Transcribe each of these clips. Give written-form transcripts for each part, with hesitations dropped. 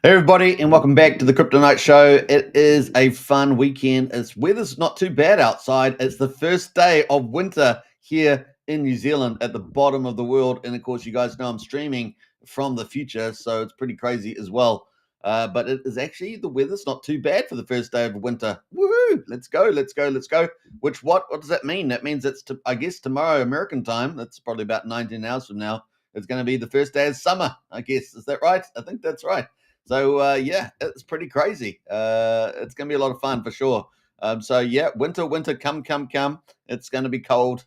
Hey everybody, and welcome back to the Crypto Night Show. It is a fun weekend. It's weather's not too bad outside. It's the first day of winter here in New Zealand at the bottom of the world, and of course, you guys know I'm streaming from the future, so it's pretty crazy as well. But it is actually the weather's not too bad for the first day of winter. Woohoo! Let's go, let's go, let's go. What does that mean? That means I guess tomorrow American time. That's probably about 19 hours from now. It's going to be the first day of summer. I guess is that right? I think that's right. So yeah, it's pretty crazy. It's going to be a lot of fun for sure. So yeah, winter, come. It's going to be cold,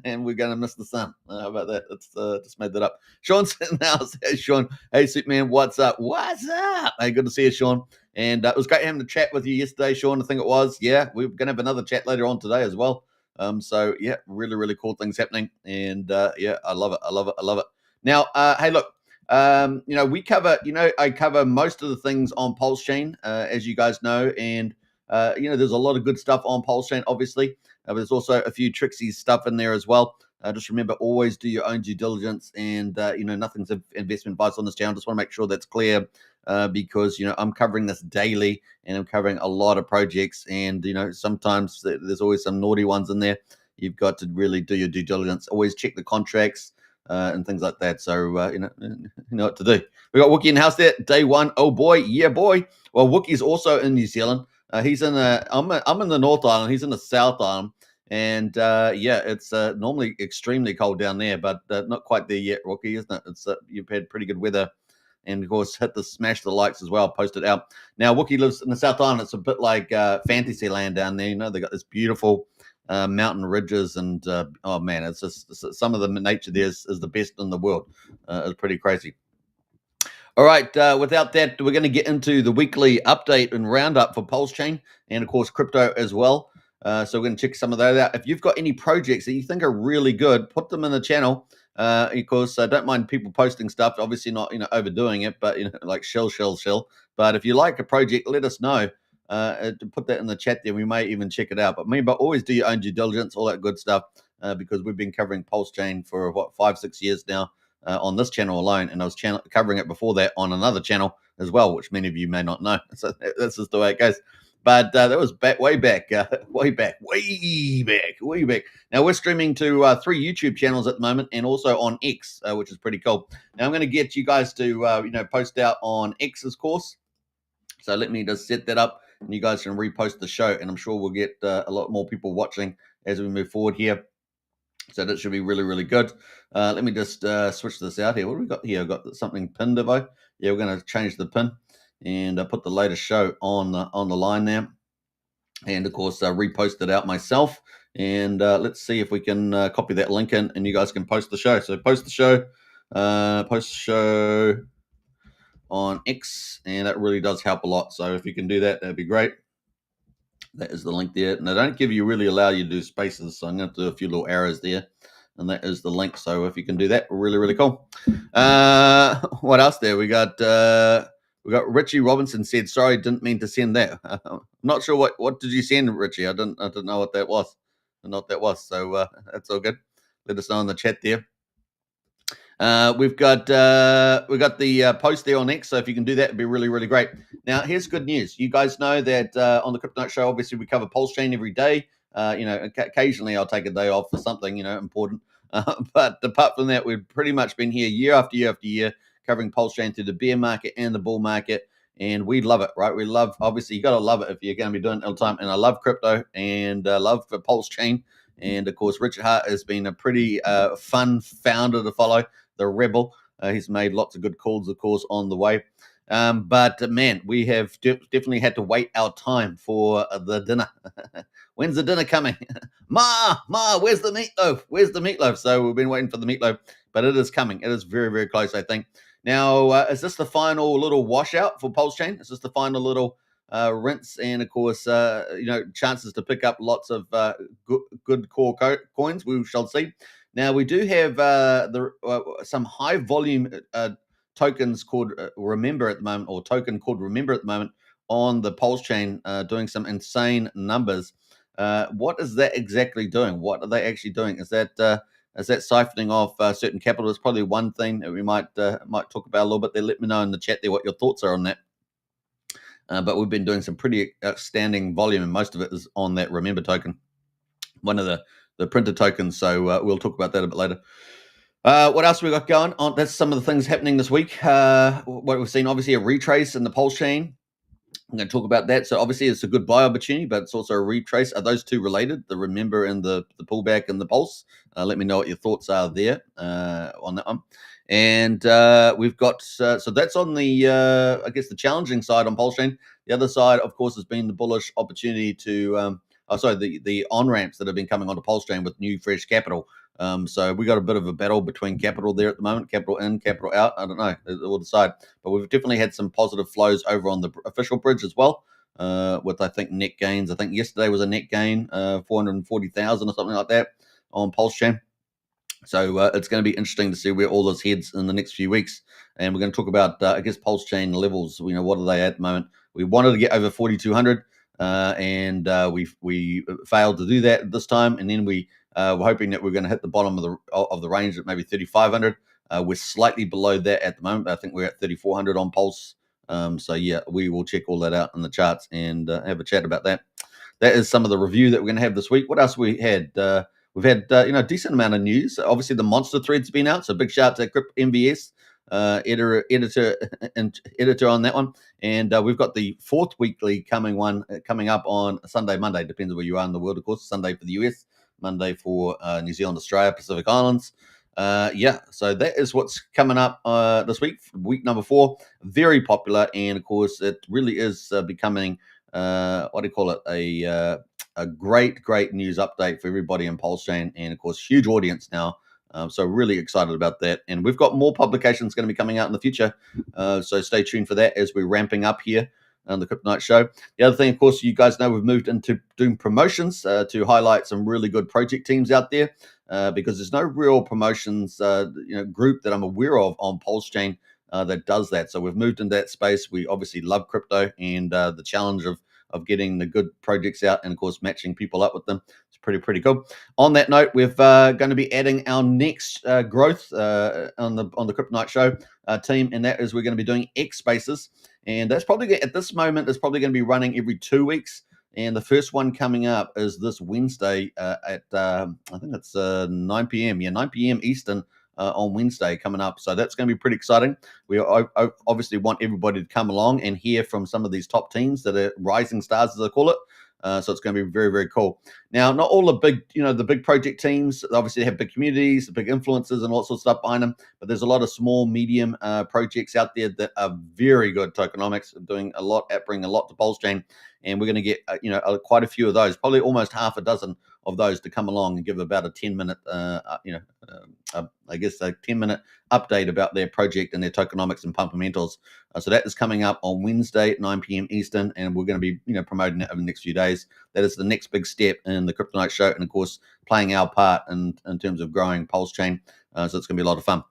and we're going to miss the sun. How about that? It's just made that up. Sean's in the house. Hey Sean. Hey Superman. What's up? What's up? Hey, good to see you, Sean. And it was great having a chat with you yesterday, Sean. I think it was. Yeah, we're going to have another chat later on today as well. So yeah, really cool things happening, and yeah, I love it. I love it. I love it. Now, hey, look. We cover, I cover most of the things on PulseChain, as you guys know, and there's a lot of good stuff on PulseChain, obviously. But there's also a few tricksy stuff in there as well. Just remember, always do your own due diligence, and nothing's investment advice on this channel. Just want to make sure that's clear, because I'm covering this daily, and I'm covering a lot of projects, and sometimes there's always some naughty ones in there. You've got to really do your due diligence. Always check the contracts and things like that. So you know what to do. We got Wookie in the house there. Day one. Oh boy, yeah boy. Well, Wookie's also in New Zealand. He's in I'm in the North Island. He's in the South Island, and yeah, it's normally extremely cold down there, but not quite there yet, Wookie, isn't it? It's you've had pretty good weather. And of course, smash the likes as well. Post it out. Now, Wookie lives in the South Island. It's a bit like fantasy land down there. They got this beautiful mountain ridges, and oh man, it's just some of the nature there is the best in the world. It's pretty crazy. All right, without that, we're going to get into the weekly update and roundup for PulseChain and of course crypto as well. So we're going to check some of those out. If you've got any projects that you think are really good, put them in the channel. Of course, I don't mind people posting stuff. Obviously, not overdoing it, but like shell. But if you like a project, let us know. To put that in the chat there, we may even check it out. But remember, always do your own due diligence, all that good stuff, because we've been covering PulseChain for 5-6 years now on this channel alone, and I was covering it before that on another channel as well, which many of you may not know. So that's just the way it goes. But that was way back. Now we're streaming to 3 YouTube channels at the moment, and also on X, which is pretty cool. Now I'm going to get you guys to post out on X's course. So let me just set that up, and you guys can repost the show, and I'm sure we'll get a lot more people watching as we move forward here. So that should be really good. Let me just switch this out here. What have we got here? I've got something pinned, have I? Yeah, we're going to change the pin, and put the latest show on the line there. And of course, repost it out myself. And let's see if we can copy that link in, and you guys can post the show. So post the show on X, and that really does help a lot. So if you can do that, that'd be great. That is the link there. And they don't really allow you to do spaces, so I'm going to do a few little arrows there, and that is the link. So if you can do that, really cool. What else there? We got Richie Robinson said, sorry, didn't mean to send that. I'm not sure what did you send, Richie? I didn't know what that was. I know what that was. So that's all good. Let us know in the chat there. We've got the post there on X, so if you can do that, it'd be really great. Now, here's good news. You guys know that on the Crypto Night Show, obviously we cover PulseChain every day. Occasionally I'll take a day off for something important. But apart from that, we've pretty much been here year after year covering PulseChain through the bear market and the bull market, and we love it, right? We love, obviously, you got to love it if you're going to be doing it all the time. And I love crypto, and love for PulseChain. And of course, Richard Hart has been a pretty fun founder to follow. The rebel. He's made lots of good calls, of course, on the way. But man, we have definitely had to wait our time for the dinner. When's the dinner coming? Ma, where's the meatloaf? Where's the meatloaf? So we've been waiting for the meatloaf, but it is coming. It is very close, I think. Now, is this the final little washout for PulseChain? Is this the final little rinse? And of course, chances to pick up lots of good core coins. We shall see. Now, we do have some high volume tokens called Remember at the moment, or token called Remember at the moment on the PulseChain, doing some insane numbers. What is that exactly doing? What are they actually doing? Is that siphoning off certain capital? It's probably one thing that we might talk about a little bit there. Let me know in the chat there what your thoughts are on that. but we've been doing some pretty outstanding volume, and most of it is on that Remember token, one of the printed tokens. So we'll talk about that a bit later. What else we got going on? That's some of the things happening this week. What we've seen, obviously, a retrace in the PulseChain. I'm going to talk about that. So obviously, it's a good buy opportunity, but it's also a retrace. Are those two related? The Remember and the pullback and the Pulse. Let me know what your thoughts are there on that one. And we've got so that's on the I guess the challenging side on PulseChain. The other side, of course, has been the bullish opportunity to the on ramps that have been coming onto PulseChain with new fresh capital. So we got a bit of a battle between capital there at the moment, capital in, capital out. I don't know, we'll decide. But we've definitely had some positive flows over on the official bridge as well, with I think net gains. I think yesterday was a net gain, 440,000 or something like that on PulseChain. So it's going to be interesting to see where all this heads in the next few weeks. And we're going to talk about, I guess, PulseChain levels. What are they at the moment? We wanted to get over 4,200, and we failed to do that this time. And then we were hoping that we're going to hit the bottom of the range at maybe 3,500. We're slightly below that at the moment. I think we're at 3,400 on Pulse. So yeah, we will check all that out in the charts and have a chat about that. That is some of the review that we're going to have this week. What else we had? We've had a decent amount of news. Obviously, the monster thread's been out, so big shout out to Crypt MVS, editor on that one. And we've got the fourth weekly coming up on Sunday, Monday, depends on where you are in the world, of course. Sunday for the US, Monday for New Zealand, Australia, Pacific Islands. So that is what's coming up this week. Week number 4, very popular, and of course, it really is becoming a great news update for everybody in PulseChain, and of course, huge audience now. So really excited about that. And we've got more publications going to be coming out in the future. So stay tuned for that as we're ramping up here on the Kryptonite Show. The other thing, of course, you guys know we've moved into doing promotions to highlight some really good project teams out there, because there's no real promotions group that I'm aware of on PulseChain that does that. So we've moved into that space. We obviously love crypto and the challenge of getting the good projects out and, of course, matching people up with them. It's pretty cool. On that note, we're going to be adding our next growth on the Kryptonite Show team, and that is we're going to be doing X Spaces. And that's probably, at this moment, it's probably going to be running every 2 weeks. And the first one coming up is this Wednesday at, I think it's 9 p.m. Yeah, 9 p.m. Eastern on Wednesday coming up. So that's going to be pretty exciting. We obviously want everybody to come along and hear from some of these top teams that are rising stars, as I call it. So it's going to be very cool. Now, not all the big project teams, obviously they have big communities, big influencers and all sorts of stuff behind them, but there's a lot of small, medium projects out there that are very good tokenomics, doing a lot, bringing a lot to PulseChain. And we're going to get, quite a few of those, probably almost half a dozen of those to come along and give about a 10-minute, I guess a 10-minute update about their project and their tokenomics and fundamentals. So that is coming up on Wednesday at 9 p.m. Eastern, and we're going to be, promoting it over the next few days. That is the next big step in the Kryptonite Show, and of course, playing our part in terms of growing PulseChain. So it's going to be a lot of fun.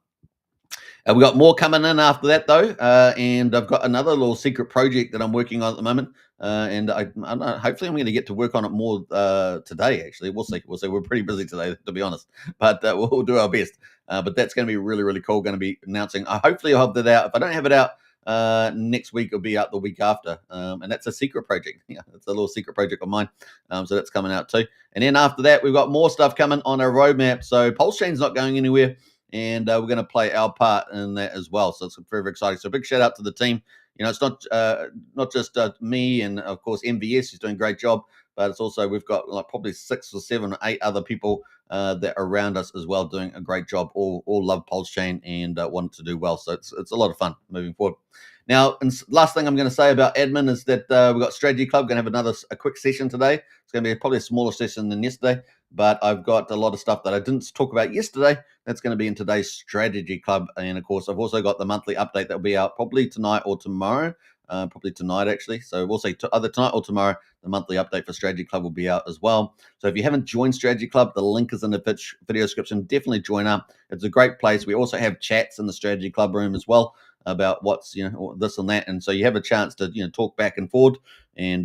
We got more coming in after that, though, and I've got another little secret project that I'm working on at the moment, and I don't know, hopefully I'm going to get to work on it more today, actually. We'll see. We're pretty busy today, to be honest, but we'll do our best. But that's going to be really cool. Going to be announcing. Hopefully I'll have that out. If I don't have it out next week, it'll be out the week after, and that's a secret project. Yeah, it's a little secret project of mine, so that's coming out too. And then after that, we've got more stuff coming on our roadmap. So PulseChain's not going anywhere. And we're going to play our part in that as well. So it's very exciting. So big shout out to the team. It's not just me and, of course, MVS who's doing a great job, but it's also we've got like probably 6 or 7 or 8 other people that are around us as well doing a great job. All love PulseChain and want to do well. So it's a lot of fun moving forward. Now, and last thing I'm going to say about admin is that we've got Strategy Club. Going to have a quick session today. It's going to be probably a smaller session than yesterday, but I've got a lot of stuff that I didn't talk about yesterday. That's going to be in today's Strategy Club. And of course, I've also got the monthly update that'll be out probably tonight or tomorrow. Probably tonight, actually. So we'll say either tonight or tomorrow, the monthly update for Strategy Club will be out as well. So if you haven't joined Strategy Club, the link is in the video description. Definitely join up. It's a great place. We also have chats in the Strategy Club room as well about what's, this and that. And so you have a chance to, talk back and forward. And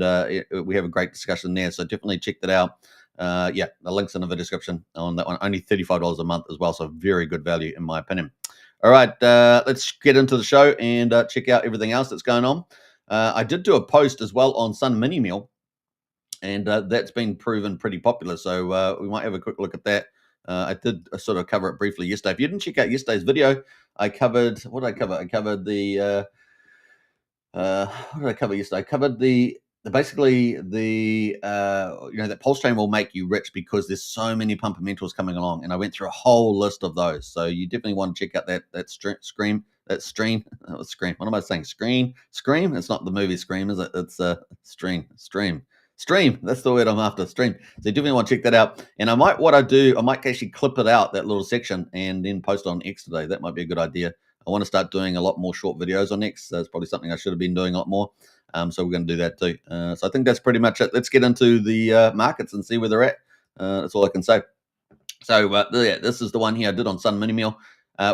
we have a great discussion there. So definitely check that out. The link's in the description on that one. Only $35 a month as well. So very good value in my opinion. All right, let's get into the show and check out everything else that's going on. I did do a post as well on Sun Mini Meal, and that's been proven pretty popular. So we might have a quick look at that. I did sort of cover it briefly yesterday. If you didn't check out yesterday's video, I covered what did I cover? I covered what did I cover yesterday? I covered basically the that PulseChain will make you rich because there's so many fundamentals coming along, and I went through a whole list of those. So you definitely want to check out that stream. Scream. What am I saying? Scream. It's not the movie Scream, is it? It's stream. That's the word I'm after. Stream. So you definitely want to check that out. And I might actually clip it out, that little section, and then post it on X today. That might be a good idea. I want to start doing a lot more short videos on X. That's probably something I should have been doing a lot more. So we're going to do that too. So I think that's pretty much it. Let's get into the markets and see where they're at. That's all I can say. So yeah, this is the one here I did on Sun Mini Meal.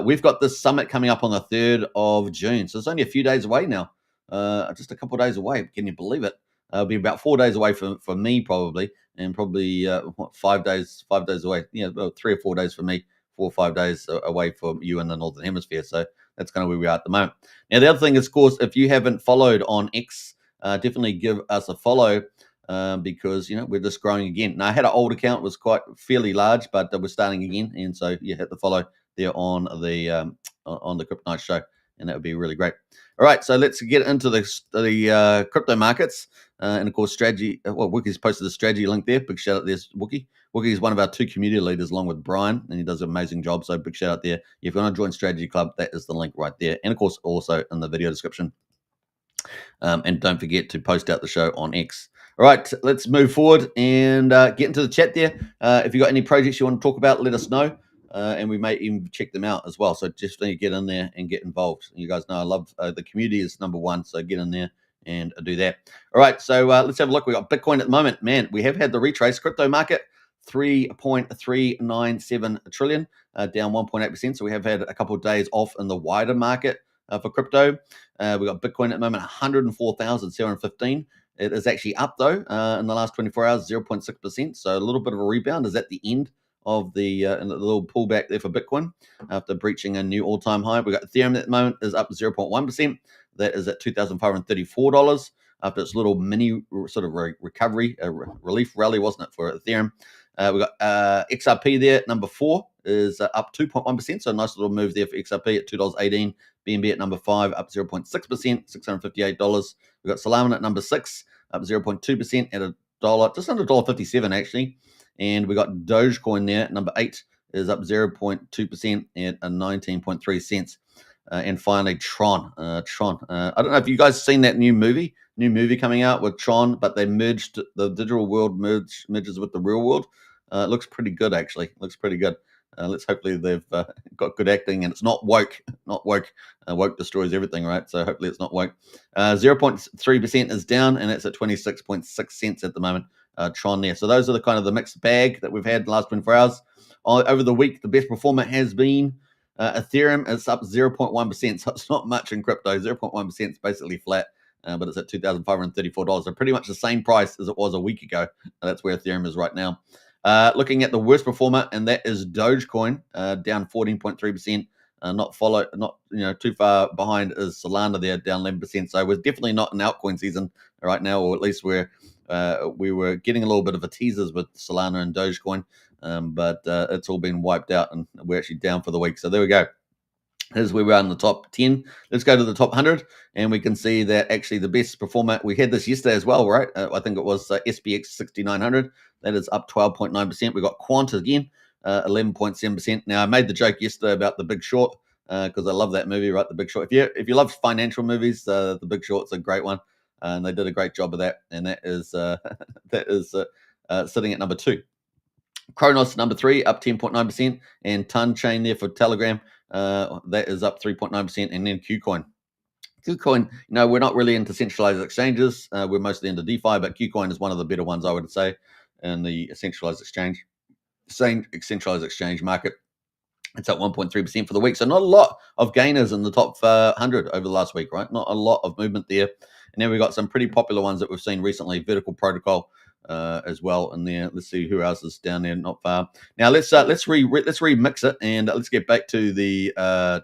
We've got this summit coming up on the 3rd of June. So it's only a few days away now. Just a couple of days away. Can you believe it? It'll be about 4 days away for me probably, and probably 5 days away. About 3 or 4 days for me, 4 or 5 days away from you in the Northern Hemisphere. So that's kind of where we are at the moment. Now, the other thing is, of course, if you haven't followed on X, definitely give us a follow because, we're just growing again. Now, I had an old account, was quite fairly large, but we're starting again. And so you hit the follow there on the Crypto Night Show, and that would be really great. All right, so let's get into the crypto markets. And of course, strategy. Wookie's posted the strategy link there. Big shout out there, Wookie. Wookie is one of our 2 community leaders along with Brian, and he does an amazing job. So big shout out there. If you want to join Strategy Club, that is the link right there. And of course, also in the video description. And don't forget to post out the show on X. All right, let's move forward and get into the chat there. If you've got any projects you want to talk about, let us know. And we may even check them out as well. So just need to get in there and get involved. You guys know I love the community is number one. So get in there and do that. All right, so let's have a look. We got Bitcoin at the moment. Man, we have had the retrace. Crypto market 3.397 trillion, down 1.8%. So we have had a couple of days off in the wider market for crypto. We got Bitcoin at the moment 104,715. It is actually up though in the last 24 hours, 0.6%. So a little bit of a rebound is at the end of the little pullback there for Bitcoin after breaching a new all-time high. We got Ethereum at the moment is up 0.1%. That is at $2,534 after its little mini sort of recovery, relief rally, wasn't it, for Ethereum? We got XRP there, number 4, is up 2.1%. So a nice little move there for XRP at $2.18. BNB at number 5, up 0.6%, $658. We got Solana at number 6, up 0.2% at just under $1.57 actually. And we got Dogecoin there, number 8, is up 0.2% at 19.3 cents. And finally, Tron. I don't know if you guys seen that new movie coming out with Tron, but they merged the digital world merges with the real world. It looks pretty good, actually. Looks pretty good. Let's hopefully they've got good acting and it's not woke. Not woke. Woke destroys everything, right? So hopefully it's not woke. 0.3% is down, and it's at 26.6 cents at the moment. Tron there. So those are the kind of the mixed bag that we've had in the last 24 hours. Over the week, the best performer has been Ethereum. It's up 0.1%, so it's not much in crypto. 0.1% is basically flat, but it's at $2,534. So pretty much the same price as it was a week ago. That's where Ethereum is right now. Looking at the worst performer, and that is Dogecoin, down 14.3%. Not too far behind is Solana there, down 11%. So we're definitely not in altcoin season right now, or at least we were getting a little bit of a teasers with Solana and Dogecoin, but it's all been wiped out, and we're actually down for the week. So there we go. Here's where we are in the top 10. Let's go to the top 100, and we can see that actually the best performer, we had this yesterday as well, right? I think it was SPX 6900. That is up 12.9%. We got Quant again, 11.7%. Now, I made the joke yesterday about The Big Short because I love that movie, right? The Big Short. If you love financial movies, The Big Short's a great one, and they did a great job of that. And that is sitting at number 2. Kronos number 3, up 10.9%, and Ton Chain there for Telegram. That is up 3.9%, and then KuCoin. KuCoin, we're not really into centralized exchanges. We're mostly into DeFi, but KuCoin is one of the better ones, I would say, in the centralized exchange market. It's up 1.3% for the week. So not a lot of gainers in the top 100 over the last week, right? Not a lot of movement there. And then we've got some pretty popular ones that we've seen recently, Vertical Protocol as well in there. Let's see who else is down there, not far. Now let's remix it, and let's get back to the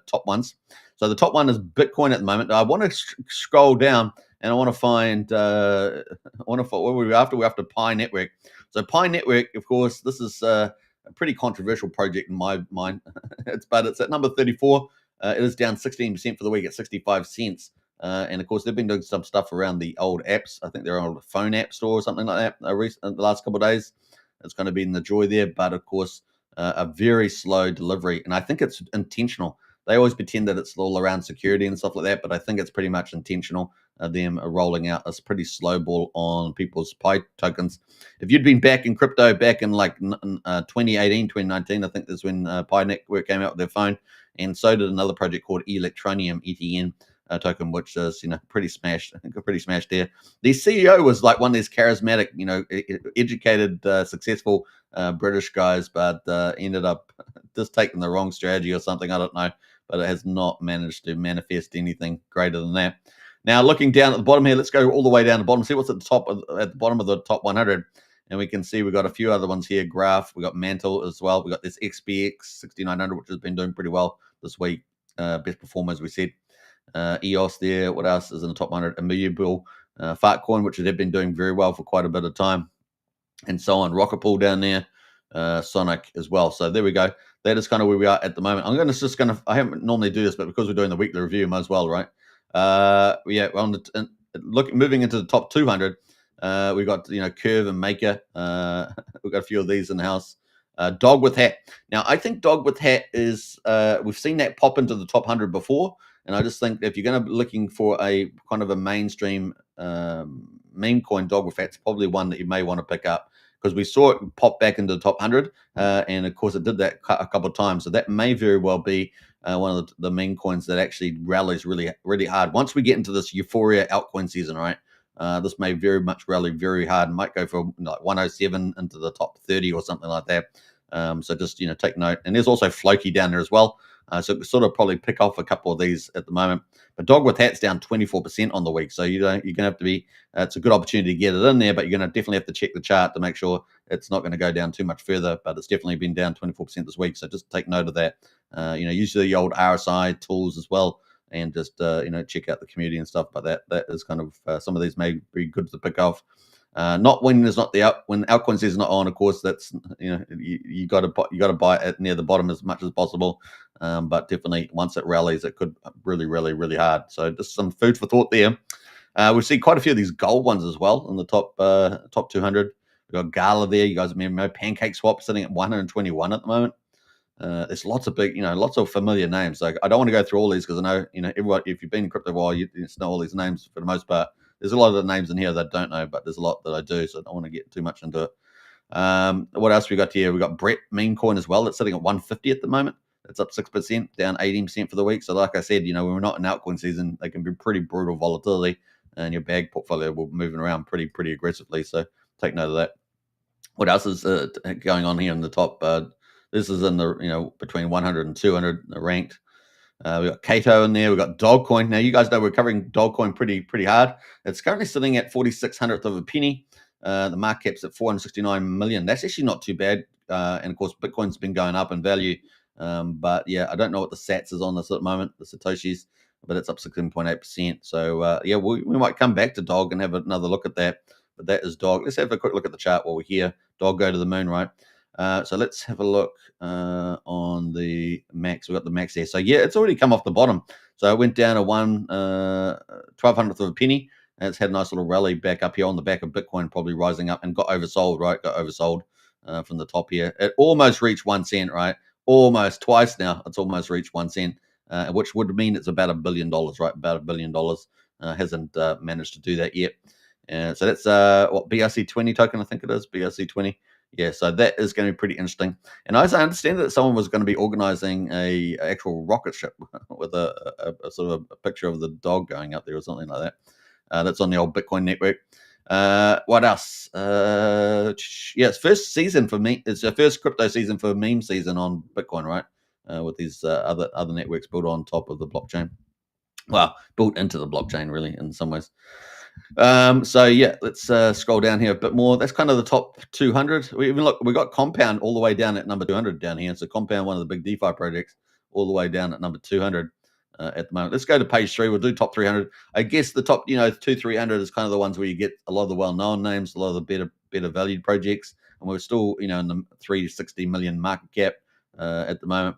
top ones. So the top one is Bitcoin at the moment. I want to scroll down and I want to find. I want to find what were we after? We're after Pi Network. So Pi Network, of course, this is a pretty controversial project in my mind. It's at number 34. It is down 16% for the week at 65 cents. And of course, they've been doing some stuff around the old apps. I think they're on the phone app store or something like that. The last couple of days, it's going to be in the joy there. But of course, a very slow delivery, and I think it's intentional. They always pretend that it's all around security and stuff like that, but I think it's pretty much intentional. Them rolling out a pretty slow ball on people's Pi tokens. If you'd been back in crypto back in like 2018, 2019, I think that's when Pi Network came out with their phone, and so did another project called Electronium ETN. Token, which is pretty smashed. I think pretty smashed there. The CEO was like one of these charismatic, educated, successful British guys, but ended up just taking the wrong strategy or something. I don't know, but it has not managed to manifest anything greater than that. Now, looking down at the bottom here, let's go all the way down the bottom. See what's at the bottom of the top 100, and we can see we've got a few other ones here. Graph, we got Mantle as well. We got this XBX 6900, which has been doing pretty well this week. Best performer, as we said. EOS there. What else is in the top 100? Immutable, Fartcoin, which have been doing very well for quite a bit of time, and so on. Rocket Pool down there, Sonic as well. So there we go. That is kind of where we are at the moment. I haven't normally do this, but because we're doing the weekly review, might as well, right? Moving into the top 200, we've got Curve and Maker. We've got a few of these in the house. Dog with Hat. Now, I think Dog with Hat is we've seen that pop into the top 100 before. And I just think if you're going to be looking for a kind of a mainstream meme coin, Dog with Hat's probably one that you may want to pick up, because we saw it pop back into the top 100. And of course, it did that a couple of times. So that may very well be one of the meme coins that actually rallies really, really hard. Once we get into this euphoria altcoin season, right? This may very much rally very hard and might go from like 107 into the top 30 or something like that. So just, take note. And there's also Floki down there as well. So sort of probably pick off a couple of these at the moment. But Dog with Hat's down 24% on the week. So you're going to have to be, it's a good opportunity to get it in there, but you're going to definitely have to check the chart to make sure it's not going to go down too much further. But it's definitely been down 24% this week. So just take note of that. Use the old RSI tools as well, and just, check out the community and stuff. But that is kind of, some of these may be good to pick off. Not when there's not when altcoin season is not on, of course. That's you got to buy it near the bottom as much as possible. But definitely once it rallies, it could really, really, really hard. So just some food for thought there. We see quite a few of these gold ones as well in the top 200. We've got Gala there. You guys remember Pancake Swap sitting at 121 at the moment. There's lots of big, lots of familiar names. Like I don't want to go through all these because I know, everyone, if you've been in crypto a while, you know all these names for the most part. There's a lot of the names in here that I don't know, but there's a lot that I do, so I don't want to get too much into it. What else we got here? We got Brett meme coin as well. It's sitting at 150 at the moment. It's up 6%, down 18% for the week. So like I said, when we're not in altcoin season, they can be pretty brutal volatility, and your bag portfolio will be moving around pretty aggressively. So take note of that. What else is going on here in the top? This is in the between 100 and 200 ranked. We got Kato in there. We got Dogcoin. Now you guys know we're covering Dogcoin pretty hard. It's currently sitting at 46/100th of a penny. The market cap's at 469 million. That's actually not too bad. And of course, Bitcoin's been going up in value. But yeah, I don't know what the Sats is on this at the moment, the Satoshis, but it's up 16.8%. So we might come back to Dog and have another look at that. But that is Dog. Let's have a quick look at the chart while we're here. Dog go to the moon, right? So let's have a look on the max. We've got the max there. So yeah, it's already come off the bottom. So it went down to 1/1200th of a penny. And it's had a nice little rally back up here on the back of Bitcoin, probably rising up, and got oversold, right? Got oversold from the top here. It almost reached 1 cent, right? Almost twice now. It's almost reached 1 cent, which would mean it's about $1 billion, right? About $1 billion. Hasn't managed to do that yet. So that's what BRC20 token, I think it is, BRC20. Yeah, so that is going to be pretty interesting. And as I understand that someone was going to be organizing a actual rocket ship with a sort of a picture of the dog going up there or something like that. That's on the old Bitcoin network. What else? It's first season for me. It's the first crypto season for meme season on Bitcoin, right? With these other networks built on top of the blockchain. Well, built into the blockchain, really, in some ways. So yeah, let's scroll down here a bit more. That's kind of the top 200. We got Compound all the way down at number 200 down here. So Compound, one of the big DeFi projects, all the way down at number 200. at the moment. Let's go to page 3. We'll do top 300. I guess the top, 200-300 is kind of the ones where you get a lot of the well-known names, a lot of the better valued projects, and we're still, in the 360 million market cap at the moment.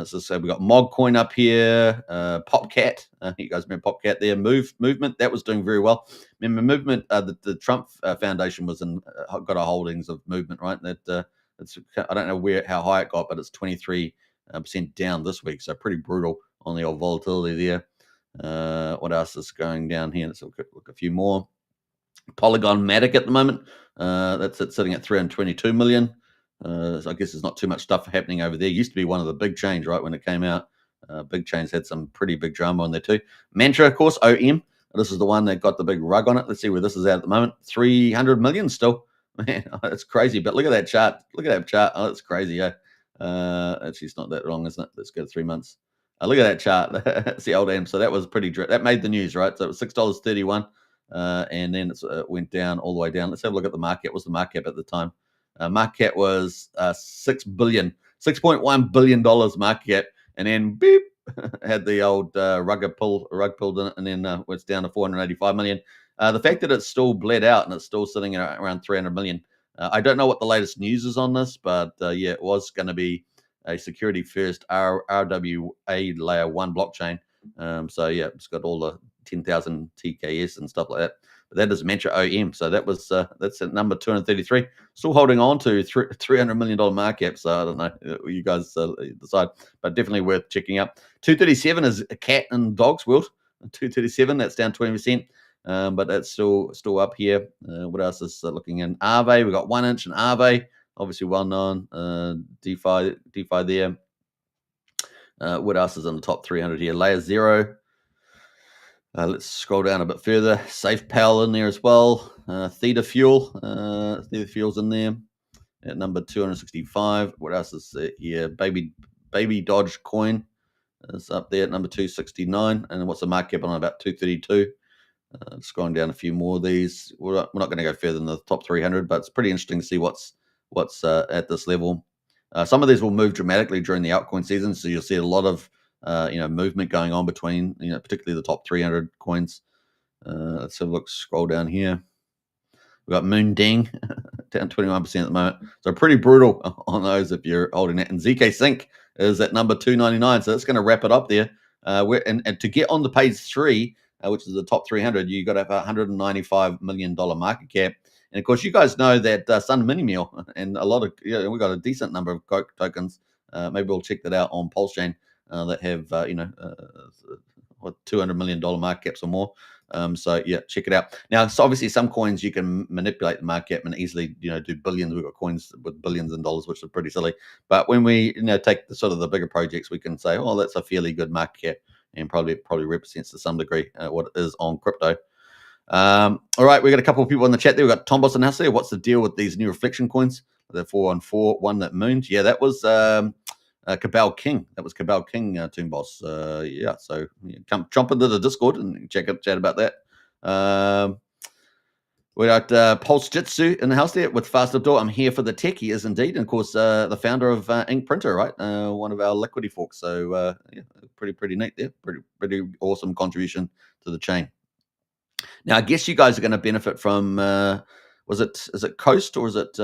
So we got Mogcoin up here, Popcat. You guys remember Popcat there? Movement, that was doing very well. Remember Movement? The Trump Foundation was got a holdings of Movement, right? That I don't know how high it got, but it's 23% down this week. So pretty brutal on the old volatility there. What else is going down here? Let's look a few more. Polygon Matic at the moment. That's sitting at 322 million. So I guess there's not too much stuff happening over there. Used to be one of the big chains, right, when it came out. Big chains had some pretty big drama on there too. Mantra, of course, OM. This is the one that got the big rug on it. Let's see where this is at the moment. 300 million still. Man, that's crazy. But look at that chart. Look at that chart. Oh, that's crazy, yeah. Actually, it's not that long, isn't it? Let's go to 3 months. Look at that chart. That's the old M. So that was pretty. That made the news, right? So it was $6.31. And then it went down all the way down. Let's have a look at the market. What's the market cap at the time? Market cap was $6.1 billion market cap, and then beep, had the old rug pulled in it, and then it's down to 485 million. The fact that it's still bled out and it's still sitting at around 300 million. I don't know what the latest news is on this, but yeah, it was going to be a security first RWA layer 1 blockchain. So yeah, it's got all the 10,000 TKS and stuff like that. But that is Mantra OM. So that's at number 233. Still holding on to $300 million market cap. So I don't know. You guys decide. But definitely worth checking out. 237 is a cat and dogs world. 237, that's down 20%. But that's still up here. What else is looking in? Aave, we've got 1 inch and Aave. Obviously well known. DeFi there. What else is on the top 300 here? Layer 0. Let's scroll down a bit further. SafePal in there as well. Theta Fuel. Theta Fuel's in there at number 265. What else is here? Baby Dodge Coin is up there at number 269. And what's the market cap on? About 232. Scrolling down a few more of these. We're not going to go further than the top 300, but it's pretty interesting to see what's at this level. Some of these will move dramatically during the altcoin season, so you'll see a lot of movement going on between, particularly the top 300 coins. Let's have a look. Scroll down here. We've got Moonding down 21% at the moment. So pretty brutal on those if you're holding that. And ZK Sync is at number 299. So that's going to wrap it up there. And to get on the page 3, which is the top 300, you got to have a $195 million market cap. And of course, you guys know that Sun Mini Meal and a lot of, we got a decent number of Coke tokens. Maybe we'll check that out on PulseChain that have, what, $200 million market caps or more. So yeah, check it out. Now, so obviously some coins you can manipulate the market cap and easily, do billions. We've got coins with billions in dollars, which is pretty silly. But when we, take the sort of the bigger projects, we can say, oh, that's a fairly good market cap and probably represents to some degree what it is on crypto. All right, we got a couple of people in the chat there. We got Tombos and House there. What's the deal with these new reflection coins? The 414 one that mooned. Yeah, that was Cabal King. That was Cabal King, Toon Boss. Yeah, so come jump into the Discord and chat about that. We got Pulse Jitsu in the house there with Fast Abdul. I'm here for the tech. He is indeed, and of course the founder of Ink Printer, right? One of our liquidity forks. So yeah, pretty neat there. Pretty awesome contribution to the chain. Now I guess you guys are going to benefit from. Is it Coast or is it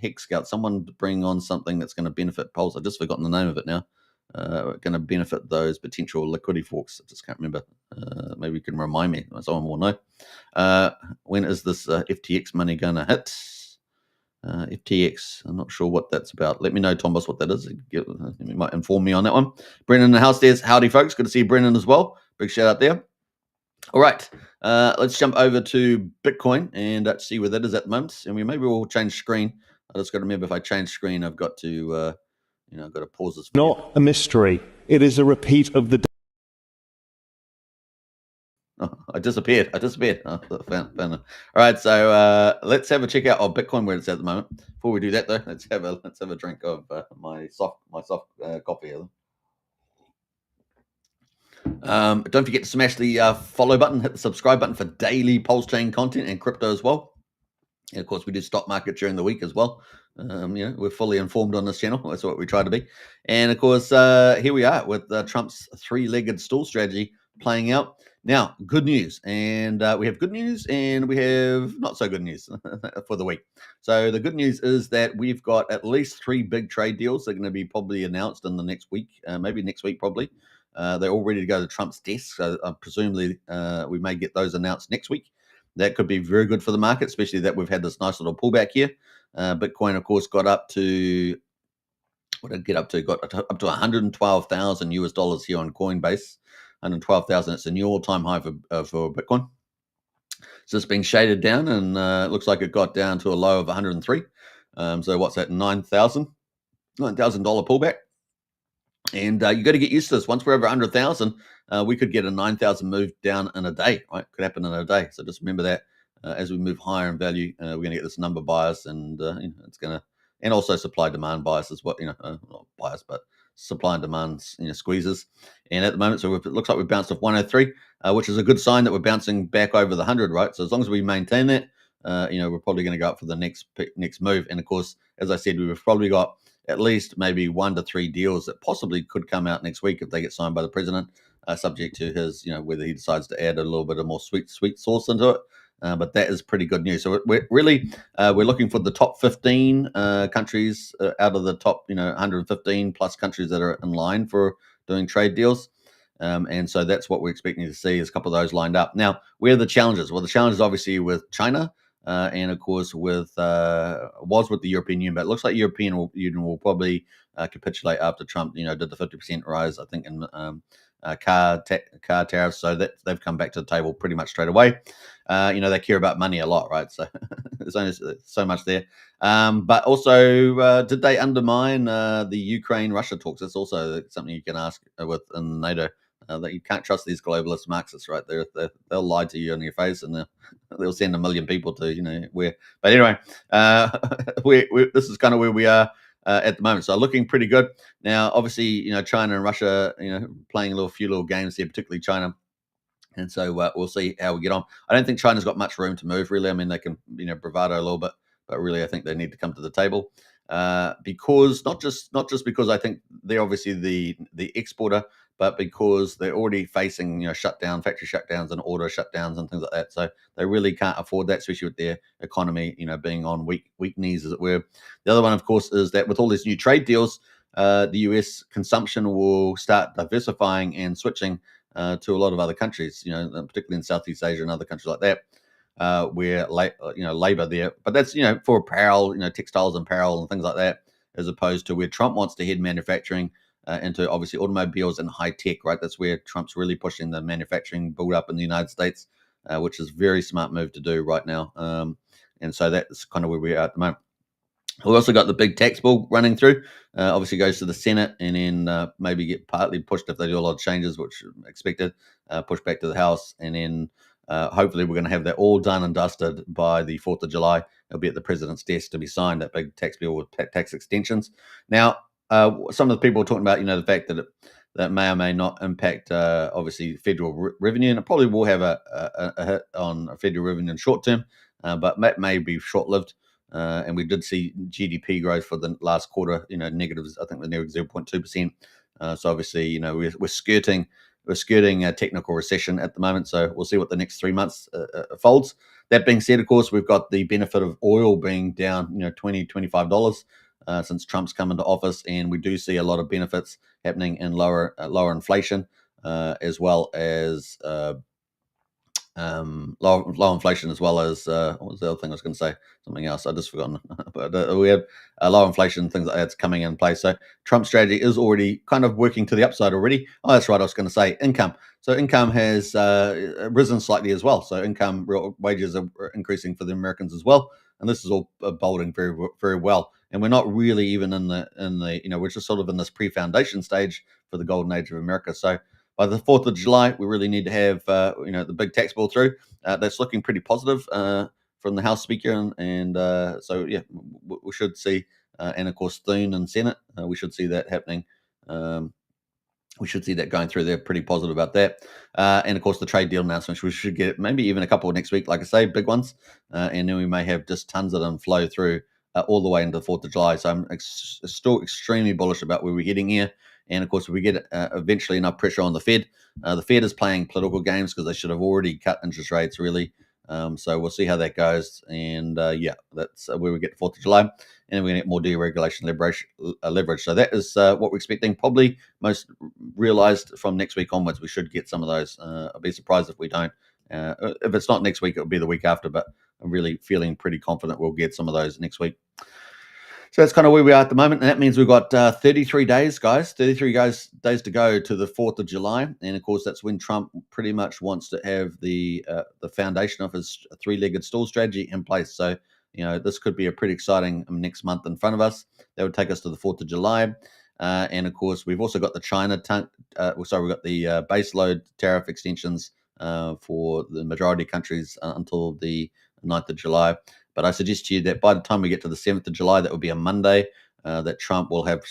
Hex Scout? Someone bring on something that's going to benefit Pulse. I've just forgotten the name of it now. Going to benefit those potential liquidity forks. I just can't remember. Maybe you can remind me. Someone will know. When is this FTX money going to hit? FTX. I'm not sure what that's about. Let me know, Thomas, what that is. You might inform me on that one. Brennan in the house there's. Howdy, folks. Good to see Brennan as well. Big shout out there. All right, let's jump over to Bitcoin and see where that is at the moment. And maybe we'll change screen. I just got to remember if I change screen, I've got to, I've got to pause this video. Not a mystery. It is a repeat of the. Oh, I disappeared. Oh, found it. All right, so let's have a check out of Bitcoin where it's at the moment. Before we do that, though, let's have a drink of my soft coffee here. Don't forget to smash the follow button, hit the subscribe button for daily PulseChain content and crypto as well. And of course, we do stock market during the week as well. We're fully informed on this channel. That's what we try to be. And of course, here we are with Trump's three-legged stool strategy playing out. Now, good news. And we have good news and we have not so good news for the week. So the good news is that we've got at least 3 big trade deals that are going to be probably announced in the next week, maybe next week probably. They're all ready to go to Trump's desk. So presumably we may get those announced next week. That could be very good for the market, especially that we've had this nice little pullback here. Bitcoin, of course, got up to what did it get up to? Got up to 112,000 US dollars here on Coinbase. 112,000. It's a new all-time high for Bitcoin. So it's been shaded down, and it looks like it got down to a low of 103. So what's that? $9,000 pullback. And you got to get used to this. Once we're over 100,000, we could get a 9,000 move down in a day, right? Could happen in a day. So just remember that as we move higher in value, we're going to get this number bias, and it's going to, and also supply demand bias is what, not bias, but supply and demand, squeezes. And at the moment, so it looks like we've bounced off 103, which is a good sign that we're bouncing back over the 100, right? So as long as we maintain that, we're probably going to go up for the next move. And of course, as I said, we've probably got at least maybe 1 to 3 deals that possibly could come out next week if they get signed by the president, subject to his, whether he decides to add a little bit of more sweet sauce into it. But that is pretty good news. So we're really we're looking for the top 15 countries out of the top 115 plus countries that are in line for doing trade deals. And so that's what we're expecting to see is a couple of those lined up. Now, where are the challenges? Well, the challenge obviously with China. And of course, was with the European Union, but it looks like European Union will probably capitulate after Trump, did the 50% rise, I think, in car tariffs. So that they've come back to the table pretty much straight away. They care about money a lot, right? So there's only so much there. But also, did they undermine the Ukraine-Russia talks? That's also something you can ask within NATO. That you can't trust these globalist Marxists, right? They'll lie to you in your face, and they'll send 1 million people to where. But anyway, this is kind of where we are at the moment. So looking pretty good now. Obviously, China and Russia, playing a few little games here, particularly China. And so we'll see how we get on. I don't think China's got much room to move, really. I mean, they can, bravado a little bit, but really, I think they need to come to the table because not just because I think they're obviously the exporter, but because they're already facing factory shutdowns and auto shutdowns and things like that. So they really can't afford that, especially with their economy, being on weak knees, as it were. The other one, of course, is that with all these new trade deals, the US consumption will start diversifying and switching to a lot of other countries, particularly in Southeast Asia and other countries like that, where labor there. But that's for apparel, textiles and apparel and things like that, as opposed to where Trump wants to head manufacturing into obviously automobiles and high tech, right? That's where Trump's really pushing the manufacturing build up in the United States, which is a very smart move to do right now. And so that's kind of where we are at the moment. We also got the big tax bill running through. Obviously goes to the Senate and then maybe get partly pushed if they do a lot of changes, which expected, pushed back to the House. And then hopefully we're going to have that all done and dusted by the 4th of July. It'll be at the president's desk to be signed, that big tax bill with tax extensions. Now, some of the people are talking about, the fact that that may or may not impact, obviously, federal revenue. And it probably will have a hit on federal revenue in short term, but that may be short-lived. And we did see GDP growth for the last quarter, negatives. I think the negative 0.2%. So obviously, we're skirting a technical recession at the moment. So we'll see what the next 3 months folds. That being said, of course, we've got the benefit of oil being down, $20, $25 since Trump's come into office, and we do see a lot of benefits happening in lower inflation, as well as low inflation, as well as what was the other thing I was going to say? Something else. I just forgotten. But we have low inflation, things like that's coming in place. So Trump's strategy is already kind of working to the upside already. Oh, that's right. I was going to say income. So income has risen slightly as well. So real wages are increasing for the Americans as well. And this is all bolding very, very well. And we're not really even in the we're just sort of in this pre-foundation stage for the golden age of America. So by the 4th of July, we really need to have the big tax bill through. That's looking pretty positive from the House Speaker, and so yeah, we should see, and of course Thune and Senate, we should see that happening we should see that going through. They're pretty positive about that. And of course, the trade deal announcements, we should get maybe even a couple next week, like I say, big ones. And then we may have just tons of them flow through all the way into the 4th of July. So I'm still extremely bullish about where we're heading here. And of course, if we get eventually enough pressure on the Fed is playing political games because they should have already cut interest rates, really. So we'll see how that goes. And that's where we get the 4th of July. And we're going to get more deregulation leverage. So that is what we're expecting. Probably most realized from next week onwards. We should get some of those. I'll be surprised if we don't. If it's not next week, it'll be the week after. But I'm really feeling pretty confident we'll get some of those next week. So that's kind of where we are at the moment. And that means we've got 33 days, guys, 33 days to go to the 4th of July. And of course, that's when Trump pretty much wants to have the foundation of his three-legged stool strategy in place. So, this could be a pretty exciting next month in front of us. That would take us to the 4th of July. And of course, we've also got the we've got the base load tariff extensions for the majority of countries until the 9th of July. But I suggest to you that by the time we get to the 7th of July, that will be a Monday, that Trump will have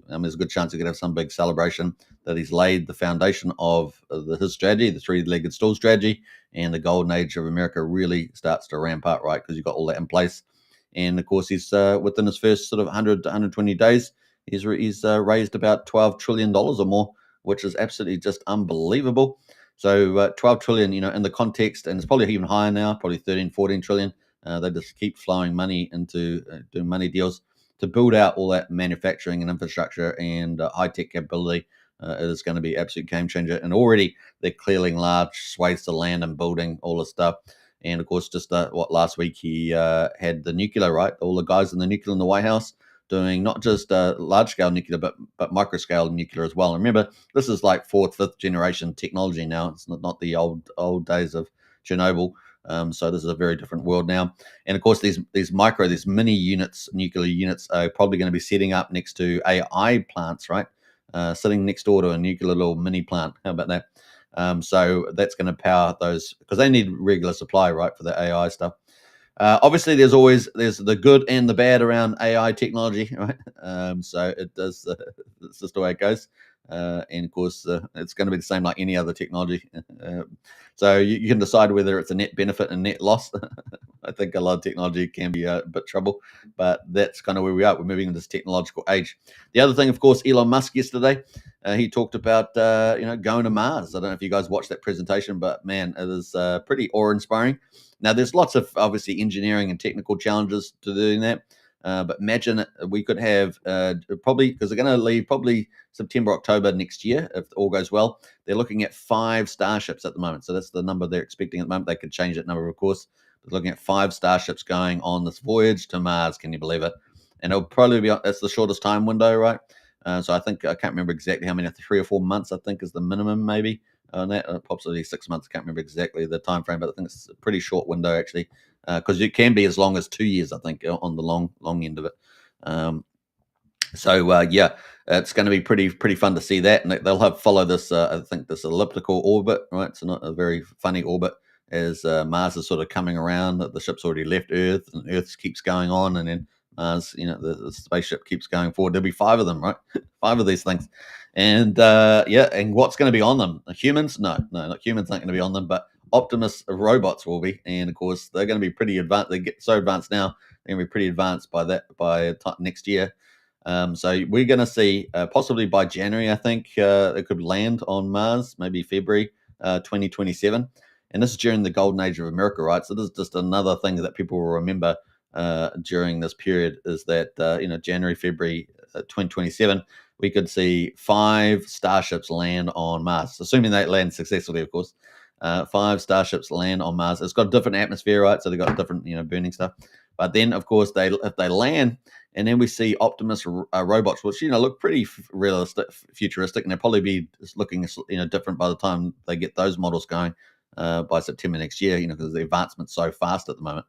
there's a good chance he could have some big celebration that he's laid the foundation of his strategy, the three-legged stool strategy, and the golden age of America really starts to ramp up, right? Because you've got all that in place. And of course, he's within his first sort of 100 to 120 days, he's raised about $12 trillion or more, which is absolutely just unbelievable. So 12 trillion, in the context, and it's probably even higher now, probably 13, 14 trillion. They just keep flowing money into doing money deals to build out all that manufacturing and infrastructure and high-tech capability. It is going to be an absolute game changer. And already they're clearing large swathes of land and building all this stuff. And of course, just last week he had the nuclear, right? All the guys in the nuclear in the White House doing not just large-scale nuclear, but micro-scale nuclear as well. And remember, this is like 4th, 5th generation technology now. It's not the old days of Chernobyl. So this is a very different world now. And of course, these mini units, nuclear units, are probably going to be setting up next to AI plants, right? Sitting next door to a nuclear little mini plant. How about that? So that's going to power those because they need regular supply, right, for the AI stuff. Obviously, there's the good and the bad around AI technology, right? So it does. It's just the way it goes. And of course, it's going to be the same like any other technology. So you can decide whether it's a net benefit and net loss. I think a lot of technology can be a bit trouble, but that's kind of where we are. We're moving into this technological age. The other thing, of course, Elon Musk yesterday, he talked about going to Mars. I don't know if you guys watched that presentation, but man, it is pretty awe-inspiring. Now, there's lots of obviously engineering and technical challenges to doing that. But imagine we could have probably, because they're going to leave probably September, October next year, if all goes well. They're looking at 5 starships at the moment. So that's the number they're expecting at the moment. They could change that number, of course. They're looking at 5 starships going on this voyage to Mars. Can you believe it? And it'll probably be, that's the shortest time window, right? So I think, I can't remember exactly how many, 3 or 4 months, I think is the minimum maybe. On that, possibly 6 months. I can't remember exactly the time frame, but I think it's a pretty short window actually, because it can be as long as 2 years, I think, on the long end of it. It's going to be pretty fun to see that, and they'll follow this. I think this elliptical orbit, right? It's not a very funny orbit as Mars is sort of coming around. The ship's already left Earth, and Earth keeps going on, and then Mars, the spaceship keeps going forward. There'll be 5 of them, right? 5 of these things. And and what's going to be on them? Humans? No, not humans aren't going to be on them, but Optimus robots will be. And of course, they're going to be pretty advanced. They get so advanced now, they're going to be pretty advanced by next year. So we're going to see possibly by January, I think it could land on Mars, maybe February 2027. And this is during the golden age of America, right? So this is just another thing that people will remember during this period is that, January, February 2027, we could see 5 starships land on Mars, assuming they land successfully, of course. 5 starships land on Mars. It's got a different atmosphere, right? So they've got different, burning stuff. But then, of course, if they land, and then we see Optimus robots, which look pretty realistic, futuristic, and they'll probably be looking different by the time they get those models going by September next year. Because the advancement's so fast at the moment.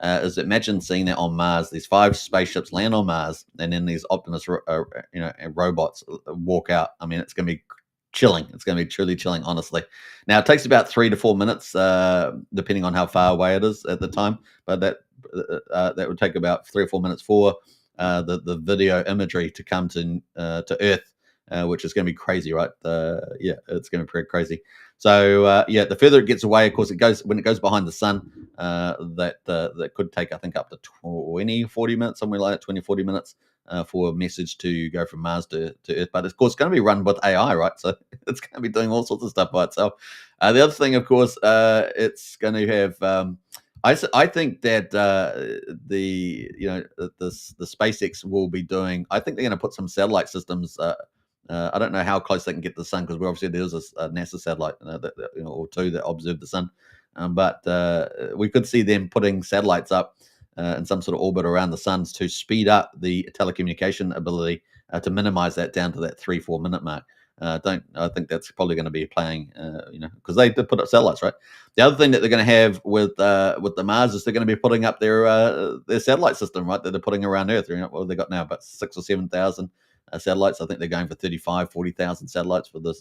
Is imagine seeing that on Mars. These 5 spaceships land on Mars, and then these Optimus, robots walk out. I mean, it's going to be chilling. It's going to be truly chilling, honestly. Now, it takes about 3 to 4 minutes, depending on how far away it is at the time. But that would take about 3 or 4 minutes for the video imagery to come to Earth which is going to be crazy, right? Yeah, it's going to be pretty crazy. So yeah, the further it gets away, of course, when it goes behind the sun, that could take, I think, up to 20, 40 minutes, somewhere like that, 20, 40 minutes for a message to go from Mars to Earth. But of course, it's going to be run with AI, right? So it's going to be doing all sorts of stuff by itself. The other thing, of course, it's going to have. I think that the SpaceX will be doing. I think they're going to put some satellite systems. I don't know how close they can get to the sun, because obviously there's a NASA satellite or two that observe the sun, but we could see them putting satellites up in some sort of orbit around the sun to speed up the telecommunication ability, to minimize that down to that 3-4 minute mark. I think that's probably going to be playing, because they did put up satellites, right? The other thing that they're going to have with the Mars is they're going to be putting up their satellite system, right? That they're putting around Earth. What they got now, about 6,000 or 7,000 satellites. I think they're going for 35,000, 40,000 satellites for so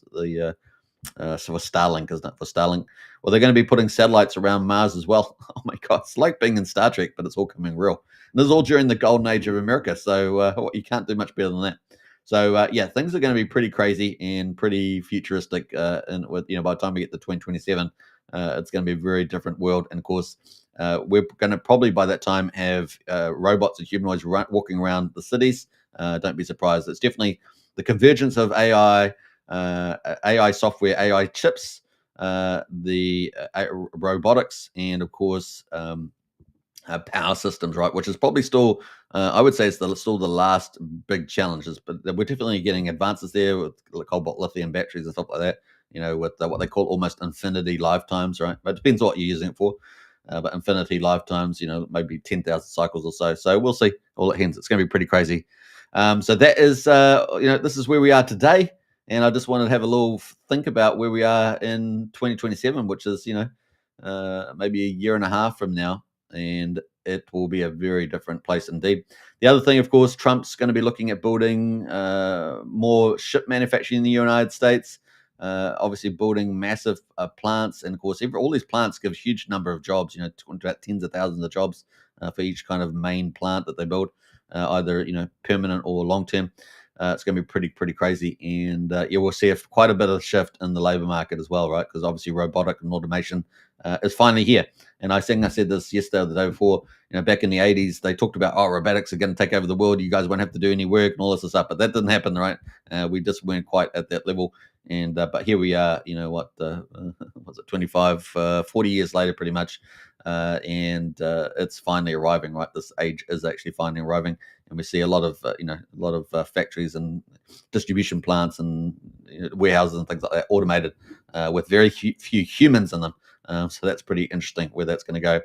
for Starlink, isn't it? For Starlink. Well, they're going to be putting satellites around Mars as well. Oh my God, it's like being in Star Trek, but it's all coming real. And this is all during the golden age of America, so you can't do much better than that. So yeah, things are going to be pretty crazy and pretty futuristic. And by the time we get to 2027, it's going to be a very different world. And of course, we're going to probably by that time have robots and humanoids walking around the cities. Don't be surprised. It's definitely the convergence of AI, AI software, AI chips, the robotics, and of course power systems, right? Which is probably still, I would say, it's still the last big challenges. But we're definitely getting advances there with cobalt lithium batteries and stuff like that. With what they call almost infinity lifetimes, right? But it depends on what you're using it for. But infinity lifetimes, maybe 10,000 cycles or so. So we'll see. All it ends. It's going to be pretty crazy. So that is, this is where we are today. And I just wanted to have a little think about where we are in 2027, which is, maybe a year and a half from now. And it will be a very different place indeed. The other thing, of course, Trump's going to be looking at building more ship manufacturing in the United States. Obviously, building massive plants, and of course, all these plants give huge number of jobs. About tens of thousands of jobs for each kind of main plant that they build, either permanent or long term. It's going to be pretty crazy, and we'll see quite a bit of shift in the labor market as well, right? Because obviously, robotic and automation is finally here. And I think I said this yesterday or the day before. Back in the 80s, they talked about, robotics are going to take over the world. You guys won't have to do any work and all this stuff. But that didn't happen, right? We just weren't quite at that level. And but here we are. Was it 25, 40 years later, pretty much. And it's finally arriving, right? This age is actually finally arriving, and we see a lot of factories and distribution plants and warehouses and things like that automated with very few humans in them. So that's pretty interesting where that's going to go.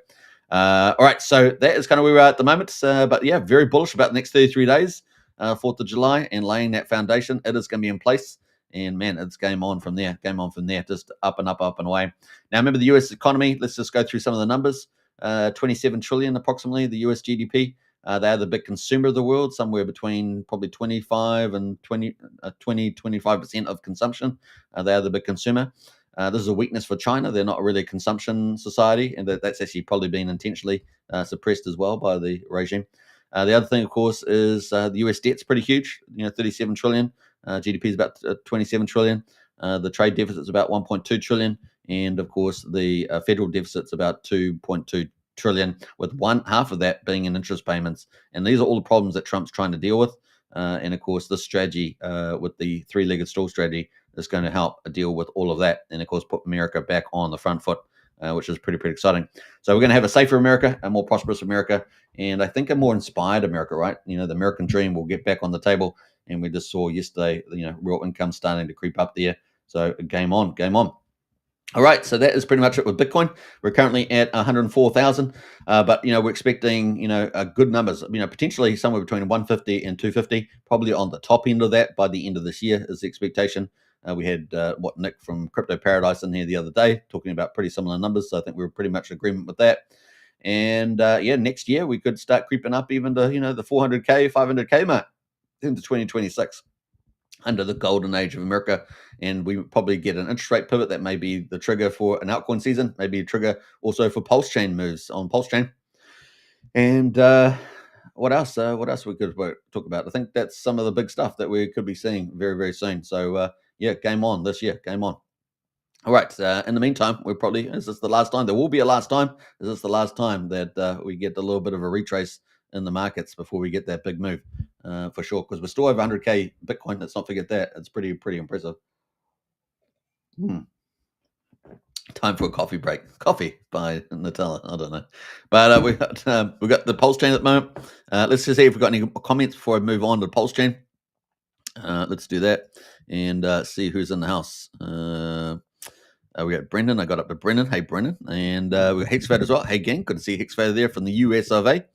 All right, so that is kind of where we are at the moment. But yeah, very bullish about the next 33 days, 4th of July, and laying that foundation. It is going to be in place. And man, it's game on from there. Game on from there, just up and up, up and away. Now, remember the U.S. economy. Let's just go through some of the numbers. 27 trillion approximately, the U.S. GDP. They are the big consumer of the world, somewhere between probably 25 and 25% of consumption. They are the big consumer. This is a weakness for China. They're not really a consumption society, and that's actually probably been intentionally suppressed as well by the regime. The other thing, of course, is the U.S. debt's pretty huge. 37 trillion. GDP is about 27 trillion. The trade deficit is about 1.2 trillion, and of course, the federal deficit's about 2.2 trillion, with half of that being in interest payments. And these are all the problems that Trump's trying to deal with. And of course, this strategy with the three-legged stool strategy is going to help deal with all of that, and of course, put America back on the front foot, which is pretty exciting. So we're going to have a safer America, a more prosperous America, and I think a more inspired America, right? The American dream will get back on the table, and we just saw yesterday, real income starting to creep up there. So game on, game on. All right, so that is pretty much it with Bitcoin. We're currently at 104,000, but we're expecting good numbers. Potentially somewhere between 150 and 250, probably on the top end of that by the end of this year is the expectation. We had Nick from Crypto Paradise in here the other day talking about pretty similar numbers, so I think we were pretty much in agreement with that. And next year we could start creeping up even to the 400k, 500k mark into 2026. Under the golden age of America, and we probably get an interest rate pivot that may be the trigger for an altcoin season, maybe a trigger also for PulseChain moves on PulseChain. And what else? What else we could talk about? I think that's some of the big stuff that we could be seeing very, very soon. So yeah, game on this year. Game on. All right. In the meantime, is this the last time? There will be a last time. Is this the last time that we get a little bit of a retrace in the markets before we get that big move? For sure, because we're still over 100K Bitcoin. Let's not forget that. It's pretty impressive. Time for a coffee break. Coffee by Nutella. I don't know, but we got the PulseChain at the moment. Let's just see if we've got any comments before I move on to the PulseChain. Let's do that and see who's in the house. We got Brendan. I got up to Brendan. Hey, Brendan. And we got Hexfad as well. Hey, gang. Good to see Hexfad there from the US of A.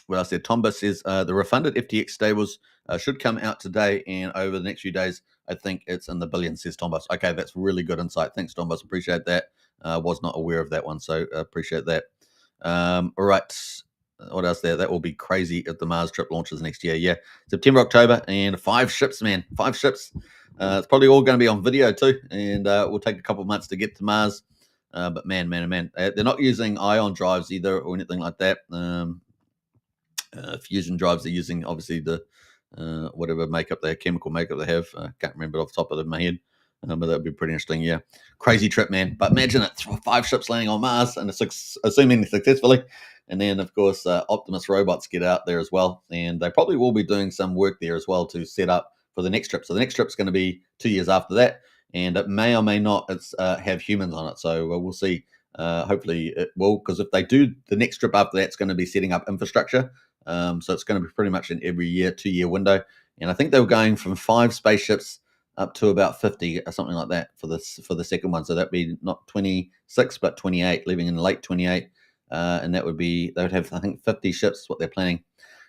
What else there? Tomba says the refunded FTX stables should come out today and over the next few days. I think it's in the billions, says Tombas. Okay, that's really good insight. Thanks, Tombas. Appreciate that. Was not aware of that one, so appreciate that. All right. What else there? That will be crazy if the Mars trip launches next year. Yeah, September, October, and 5 ships, man. 5 ships. It's probably all going to be on video too, and we'll take a couple of months to get to Mars. But man, they're not using ion drives either or anything like that. Fusion drives, they're using obviously the whatever chemical makeup they have. I can't remember off the top of my head, but that would be pretty interesting. Yeah, crazy trip, man. But imagine it, 5 ships landing on Mars, and assuming successfully. And then, of course, Optimus robots get out there as well, and they probably will be doing some work there as well to set up for the next trip. So the next trip's going to be 2 years after that, and it may or may not have humans on it. So we'll see. Hopefully it will, because if they do, the next trip after that, it's going to be setting up infrastructure. So it's going to be pretty much in every year, 2-year window. And I think they were going from 5 spaceships up to about 50 or something like that for the second one. So that'd be not 26, but 28, leaving in late 28. And they would have, I think, 50 ships, what they're planning.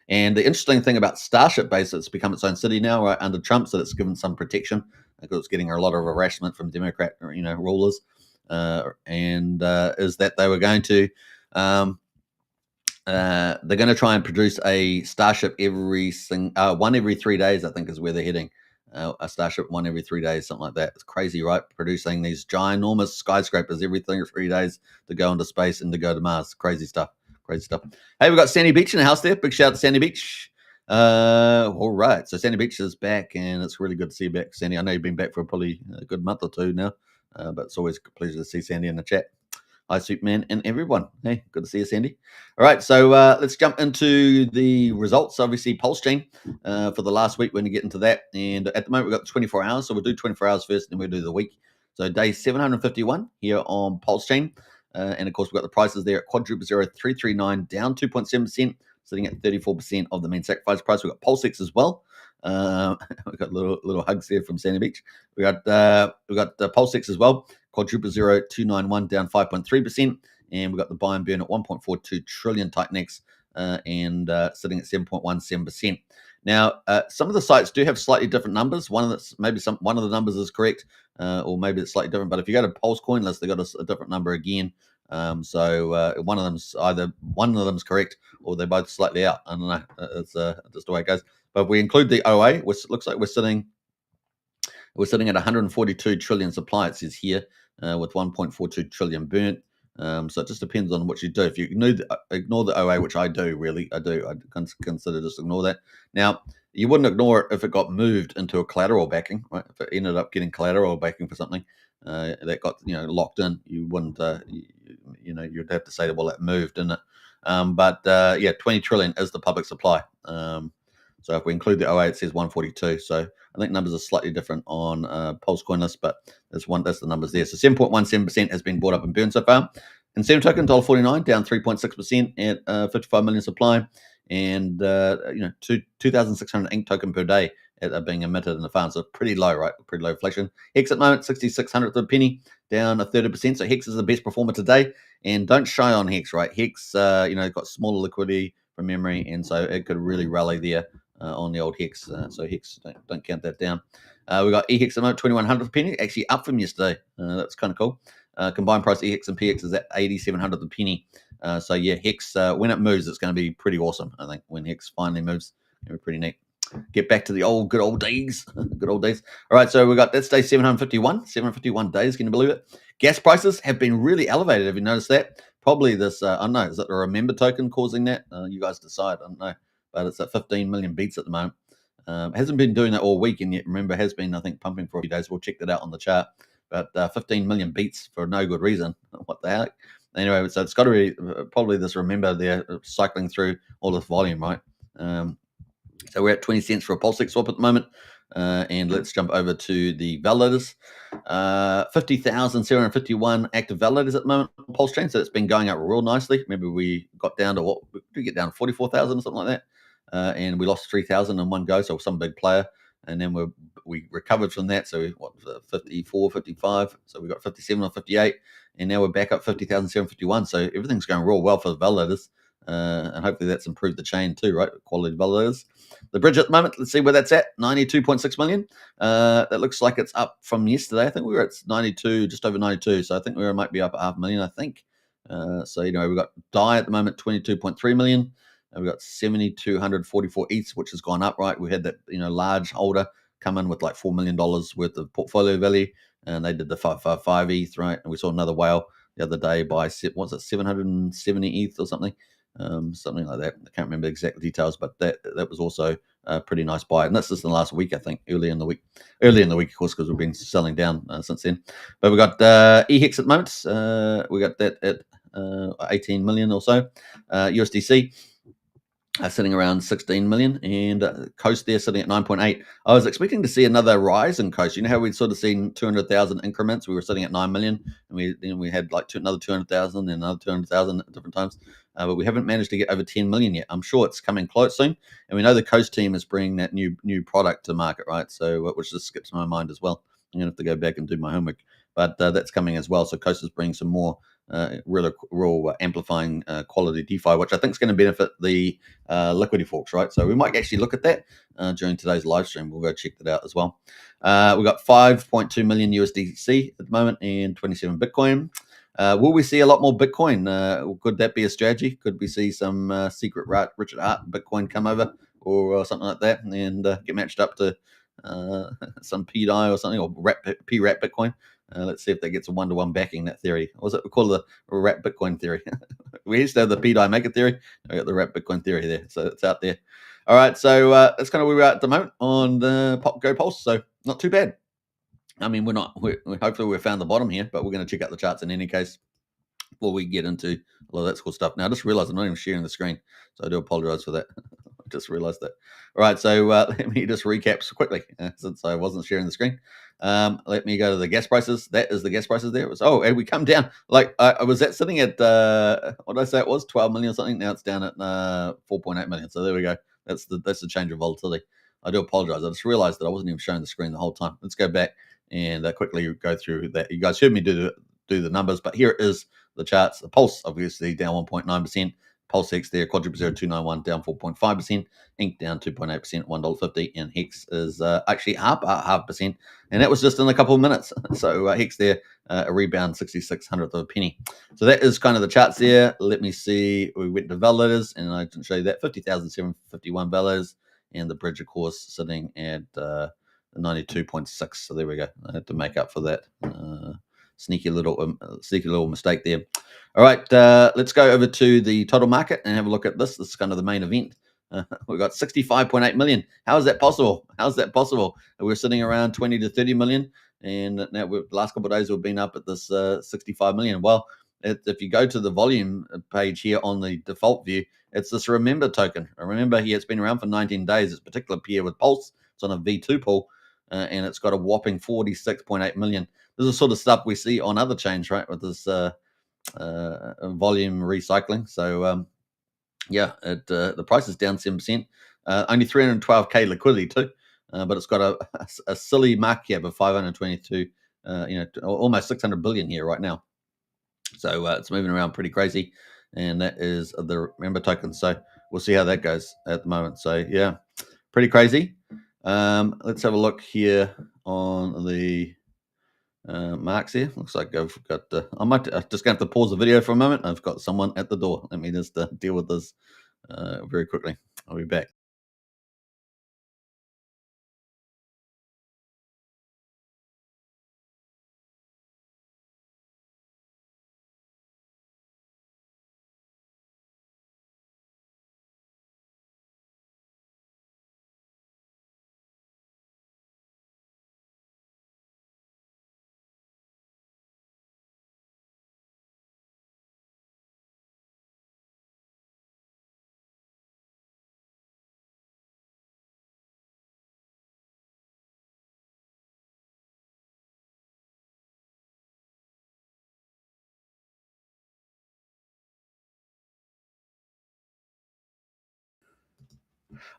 And the interesting thing about Starship Base, it's become its own city now, right, under Trump, so it's given some protection because it's getting a lot of harassment from Democrat, rulers. Is that they were going to they're going to try and produce a Starship one every 3 days, I think is where they're heading. A Starship 1 every 3 days, something like that. It's crazy, right? Producing these ginormous skyscrapers every 3 days to go into space and to go to Mars. Crazy stuff. Hey, we've got Sandy Beach in the house there. Big shout out to Sandy Beach. All right. So Sandy Beach is back, and it's really good to see you back, Sandy. I know you've been back for probably a good month or two now, but it's always a pleasure to see Sandy in the chat. Hi, Superman and everyone. Hey, good to see you, Sandy. All right, so let's jump into the results. Obviously, PulseChain for the last week. We're going to get into that. And at the moment, we've got 24 hours. So we'll do 24 hours first, and then we'll do the week. So day 751 here on PulseChain. And, of course, we've got the prices there at quadruple 0339, down 2.7%, sitting at 34% of the main sacrifice price. We've got PulseX as well. We've got little hugs here from Sandy Beach. We got PulseX as well. Quadruple 0291 down 5.3%, and we've got the buy and burn at 1.42 trillion Titanx and sitting at 7.17%. Now, some of the sites do have slightly different numbers. One of the numbers is correct, or maybe it's slightly different. But if you go to Pulse Coin List, they got a different number again. So one of them's correct, or they're both slightly out. I don't know. It's just the way it goes. But if we include the OA, which looks like we're sitting at 142 trillion supply, it says here, with 1.42 trillion burnt. So it just depends on what you do. If you ignore the OA, which I do, really, I do. I consider just ignore that. Now, you wouldn't ignore it if it got moved into a collateral backing, right? If it ended up getting collateral backing for something that got locked in, you wouldn't. You'd have to say, well, that moved, didn't it? But 20 trillion is the public supply. So if we include the OA, it says 142. So I think numbers are slightly different on Pulse Coin List, but that's the numbers there. So 7.17% has been bought up and burned so far. And Serum token, $1.49, down 3.6% at 55 million supply. And 2,600 ink token per day being emitted in the farm. So pretty low, right? Pretty low inflation. Hex at the moment, 6,600th of a penny, down a third of a percent. So Hex is the best performer today. And don't shy on Hex, right? Hex, got smaller liquidity from memory, and so it could really rally there on the old Hex. So Hex, don't count that down. We got EHEX at the moment, 2,100th penny, actually up from yesterday. That's kind of cool. Combined price EHEX and PX is at 8,700th a penny. So yeah, Hex, when it moves, it's going to be pretty awesome. I think when Hex finally moves, it'll be pretty neat. Get back to the good old days. Good old days. All right, so that's day 751. 751 days, can you believe it? Gas prices have been really elevated. Have you noticed that? probably this. I don't know. Is it the Remember token causing that? You guys decide. I don't know, but it's at 15 million beats at the moment. Hasn't been doing that all week, and yet Remember has been, I think, pumping for a few days. We'll check that out on the chart. But 15 million beats for no good reason. What the heck? Anyway, so it's got to be probably this Remember they're cycling through all this volume, right? So we're at 20 cents for a PulseX swap at the moment. And let's jump over to the validators. 50,751 active validators at the moment on PulseChain. So it's been going up real nicely. Remember, we got down to what? We did get down to 44,000 or something like that. And we lost 3,000 in one go. So some big player. And then we recovered from that. So what, 54, 55. So we got 57 or 58. And now we're back up 50,751. So everything's going real well for the validators. And hopefully that's improved the chain too, right? Quality validators. The bridge at the moment, let's see where that's at, 92.6 million. That looks like it's up from yesterday. I think we were at 92, just over 92. So I think we might be up at 500,000, I think. So, we've got DAI at the moment, 22.3 million. We've got 7,244 ETH, which has gone up, right? We had that, large holder come in with like $4 million worth of portfolio value, and they did the 555 ETH, right? And we saw another whale the other day by, what's it, 770 ETH or something. Something like that. I can't remember exact details, but that was also a pretty nice buy. And this is the last week, I think, early in the week, of course, because we've been selling down since then. But we got EHEX at the moment. We got that at 18 million or so. USDC sitting around 16 million, and Coast there sitting at 9.8. I was expecting to see another rise in Coast. You know how we'd sort of seen 200,000 increments? We were sitting at 9 million, and we had like another 200,000 and another 200,000 at different times. But we haven't managed to get over 10 million yet. I'm sure it's coming close soon. And we know the Coast team is bringing that new product to market, right? So, which just skips my mind as well. I'm going to have to go back and do my homework. But that's coming as well. So Coast is bringing some more real amplifying quality DeFi, which I think is going to benefit the liquidity forks, right? So we might actually look at that during today's live stream. We'll go check that out as well. We've got 5.2 million USDC at the moment and 27 Bitcoin. Will we see a lot more Bitcoin? Could that be a strategy? Could we see some secret Richard Hart Bitcoin come over or something like that and get matched up to some PDI or something, or PRAP Bitcoin? Let's see if that gets a one-to-one backing, that theory. What was it? We call it the wrap Bitcoin theory. We used to have the PDI maker theory. We got the wrap Bitcoin theory there. So it's out there. All right. So that's kind of where we're at the moment on the Go Pulse. So not too bad. I mean, hopefully we've found the bottom here, but we're going to check out the charts in any case before we get into a lot of that cool stuff. Now, I just realized I'm not even sharing the screen. So I do apologize for that. I just realized that. All right. So let me just recap quickly since I wasn't sharing the screen. Let me go to the gas prices. That is the gas prices there. And we come down. Like I was sitting at what did I say it was? 12 million or something. Now it's down at 4.8 million. So there we go. That's the change of volatility. I do apologize. I just realized that I wasn't even showing the screen the whole time. Let's go back and quickly go through that. You guys heard me do the numbers, but here is the charts. The Pulse obviously down 1.9%. PulseX there, Quadruple 0291 down 4.5%, Inc down 2.8%, $1.50, and Hex is actually up 0.5%, and that was just in a couple of minutes. So Hex there, a rebound 66/100th of a penny. So that is kind of the charts there. Let me see. We went to validators, and I didn't show you that 50,751 validators, and the bridge, of course, sitting at 92.6. So there we go. I had to make up for that. Sneaky little mistake there. All right, let's go over to the total market and have a look at this. This is kind of the main event. We've got 65.8 million. How is that possible? We're sitting around 20 to 30 million, and now the last couple of days we've been up at this 65 million. Well, if you go to the volume page here on the default view, it's this Remember token. Remember here, it's been around for 19 days. This particular pair with Pulse, it's on a V2 pool, and it's got a whopping 46.8 million. This is the sort of stuff we see on other chains, right, with this volume recycling. So, the price is down 7%. Only 312K liquidity too, but it's got a silly market cap of 522, almost 600 billion here right now. So it's moving around pretty crazy, and that is the Remember token. So we'll see how that goes at the moment. So yeah, pretty crazy. Let's have a look here on the marks here. Looks like I've got. I might just going to have to pause the video for a moment. I've got someone at the door. Let me just deal with this very quickly. I'll be back.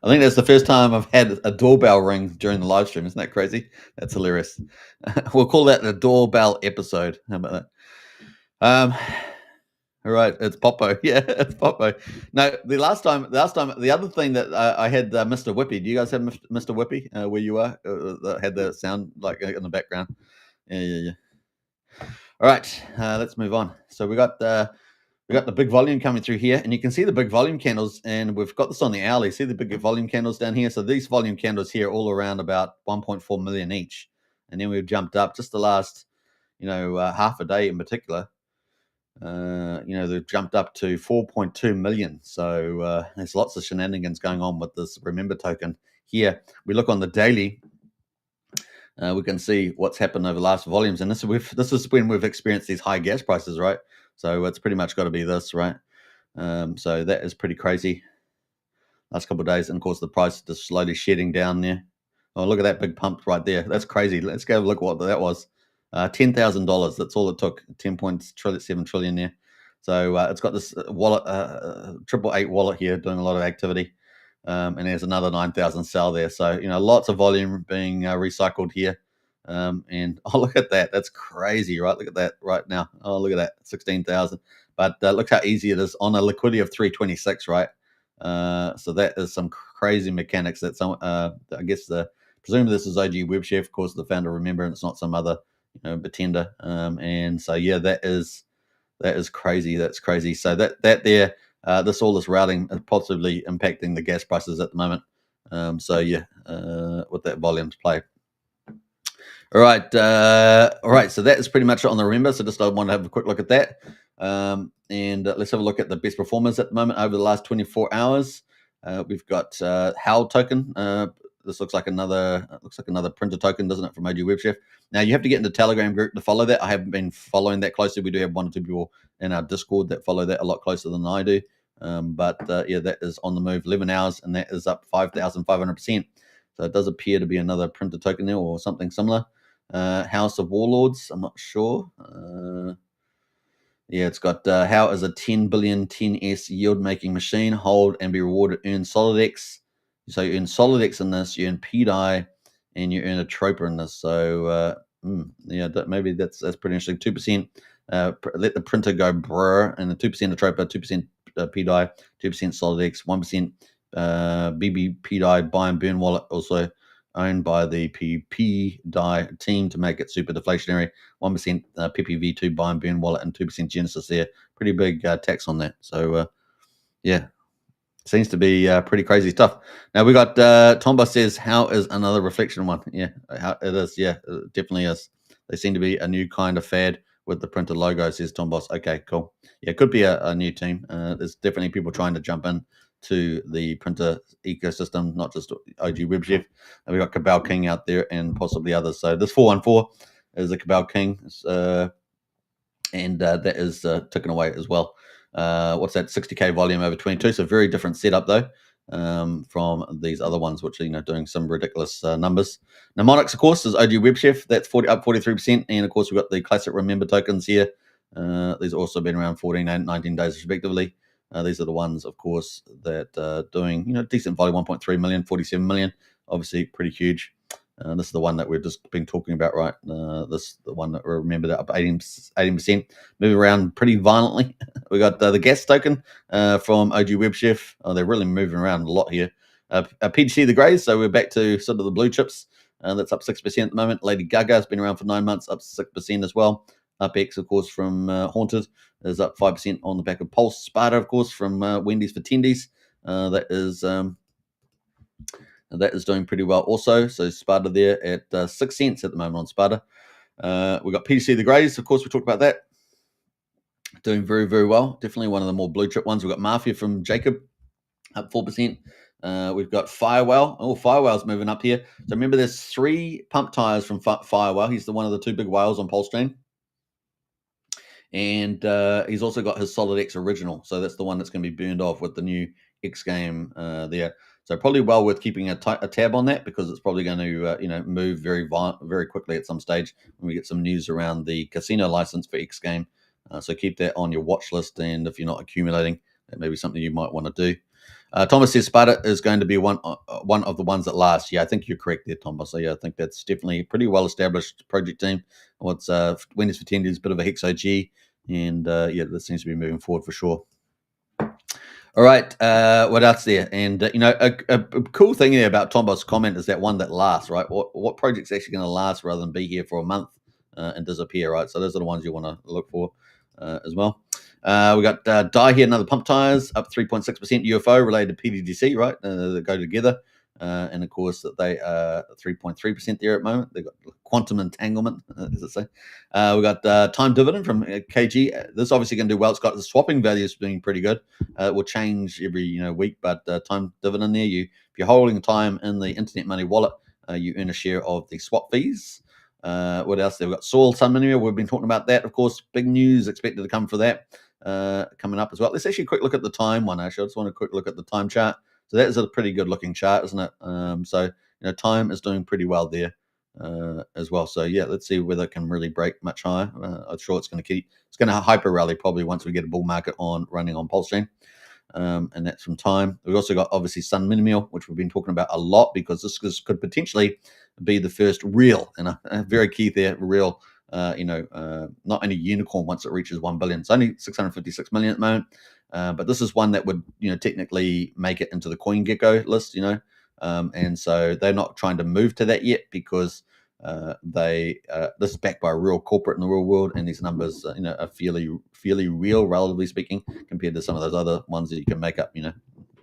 I think that's the first time I've had a doorbell ring during the live stream. Isn't that crazy? That's hilarious. We'll call that the doorbell episode. How about that? All right, it's Popo. Yeah, it's Popo. No, the other thing that I had Mr. Whippy. Do you guys have Mr. Whippy where you are? That had the sound like in the background. Yeah. All right, let's move on. So we got the big volume coming through here, and you can see the big volume candles, and we've got this on the hourly. See the big volume candles down here? So these volume candles here all around about 1.4 million each, and then we've jumped up just the last, half a day in particular. They've jumped up to 4.2 million. So there's lots of shenanigans going on with this Remember token here. We look on the daily. We can see what's happened over the last volumes, and this is when we've experienced these high gas prices, right? So it's pretty much got to be this, right? So that is pretty crazy. Last couple of days, and of course the price just slowly shedding down there. Oh, look at that big pump right there. That's crazy. Let's go look what that was. $10,000. That's all it took. 10.7 trillion there. So it's got this wallet, 888 wallet here doing a lot of activity. And there's another 9,000 sell there. So, lots of volume being recycled here. And look at that. That's crazy, right? Look at that right now. Oh, look at that. 16,000. But look how easy it is on a liquidity of 326, right? So that is some crazy mechanics that I guess presumably this is OG WebChef, of course, the founder, Remember, and it's not some other, pretender. And so, yeah, that is crazy. That's crazy. So that there, all this routing is possibly impacting the gas prices at the moment. With that volumes play. All right. So that is pretty much it on the Remember. So just I want to have a quick look at that. And let's have a look at the best performers at the moment over the last 24 hours. We've got HAL token. This looks like another printer token, doesn't it, from OG WebChef? Now you have to get in the Telegram group to follow that. I haven't been following that closely. We do have one or two people in our Discord that follow that a lot closer than I do. That is on the move. 11 hours, and that is up 5,500%. So it does appear to be another printer token there or something similar. House of Warlords. I'm not sure. It's got how is a 10 billion 10S yield making machine, hold and be rewarded, earn SolidX. So you earn SolidX in this, you earn PDI, and you earn a Troper in this. So maybe that's pretty interesting. 2%. Let the printer go brr, and the 2% of Troper, 2% PDI, 2% SolidX, 1% BB PDI buy and burn wallet, also owned by the PDI team to make it super deflationary. 1% PPV2 buy and burn wallet, and 2% Genesis there. Pretty big tax on that. So seems to be pretty crazy stuff. Now we got Tomba says, how is another reflection one? Yeah, it is. Yeah, it definitely is. They seem to be a new kind of fad with the printer logo, says Tomboss. Okay, cool. Yeah, it could be a new team. There's definitely people trying to jump in to the printer ecosystem, not just OG WebChef. We got Cabal King out there and possibly others. So this 414 is a Cabal King, and that is ticking away as well. What's that? 60K volume over 22. So very different setup though from these other ones, which are doing some ridiculous numbers. Mnemonics, of course, is OG WebChef. That's up 43%, and of course we've got the classic Remember tokens here. These have also been around 14 and 19 days respectively. These are the ones, of course, that are doing decent volume, 1.3 million, 47 million. Obviously, pretty huge. This is the one that we've just been talking about, right? The one that we remembered up 18%, moving around pretty violently. We got the gas token from OG WebChef. Oh, they're really moving around a lot here. PGC the Greys, so we're back to sort of the blue chips. That's up 6% at the moment. Lady Gaga has been around for 9 months, up 6% as well. UpX, of course, from Haunted is up 5% on the back of Pulse. Sparta, of course, from Wendy's for Tendies. That is doing pretty well also. So Sparta there at 6 cents at the moment on Sparta. We got PGC the Greys, of course, we talked about that. Doing very, very well. Definitely one of the more blue chip ones. We've got Mafia from Jacob, up 4%. We've got Firewell. Oh, Firewell's moving up here. So remember, there's 3 pump tires from Firewell. He's one of the 2 big whales on PulseChain. And he's also got his SolidX original. So that's the one that's going to be burned off with the new X game there. So probably well worth keeping a tab on that, because it's probably going to move very quickly at some stage when we get some news around the casino license for X game. So keep that on your watch list, and if you're not accumulating, that may be something you might want to do. Thomas says Sparta is going to be one of the ones that last. Yeah, I think you're correct there, Thomas. So yeah, I think that's definitely a pretty well established project team. What's Winners for 10 is a bit of a hex OG, and yeah, this seems to be moving forward for sure. All right, what else there? And a cool thing there about Tombo's comment is that one that lasts, right? What project's actually going to last rather than be here for a month and disappear, right? So those are the ones you want to look for as well. We got Die here, another pump tires up 3.6% UFO related to PDDC, right? They go together. And of course, that they are 3.3% there at the moment. They've got quantum entanglement, as it say. We got time dividend from KG. This obviously going to do well. It's got the swapping values being pretty good. It will change every week, but time dividend there. If you're holding time in the Internet Money wallet, you earn a share of the swap fees. What else? We've got Soil Sun Mineral. We've been talking about that, of course. Big news expected to come for that coming up as well. Let's actually quick look at the time one. Actually, I just want a quick look at the time chart. So that is a pretty good looking chart, isn't it? So time is doing pretty well there as well. So yeah, let's see whether it can really break much higher. I'm sure it's going to hyper rally probably once we get a bull market running on PulseChain. And that's from time. We've also got obviously Sun Minimal, which we've been talking about a lot because this could potentially be the first real, and a very key there, real, not only unicorn once it reaches 1 billion. It's only 656 million at the moment. But this is one that would, technically make it into the CoinGecko list, and so they're not trying to move to that yet because this is backed by a real corporate in the real world, and these numbers, are fairly real, relatively speaking, compared to some of those other ones that you can make up, $1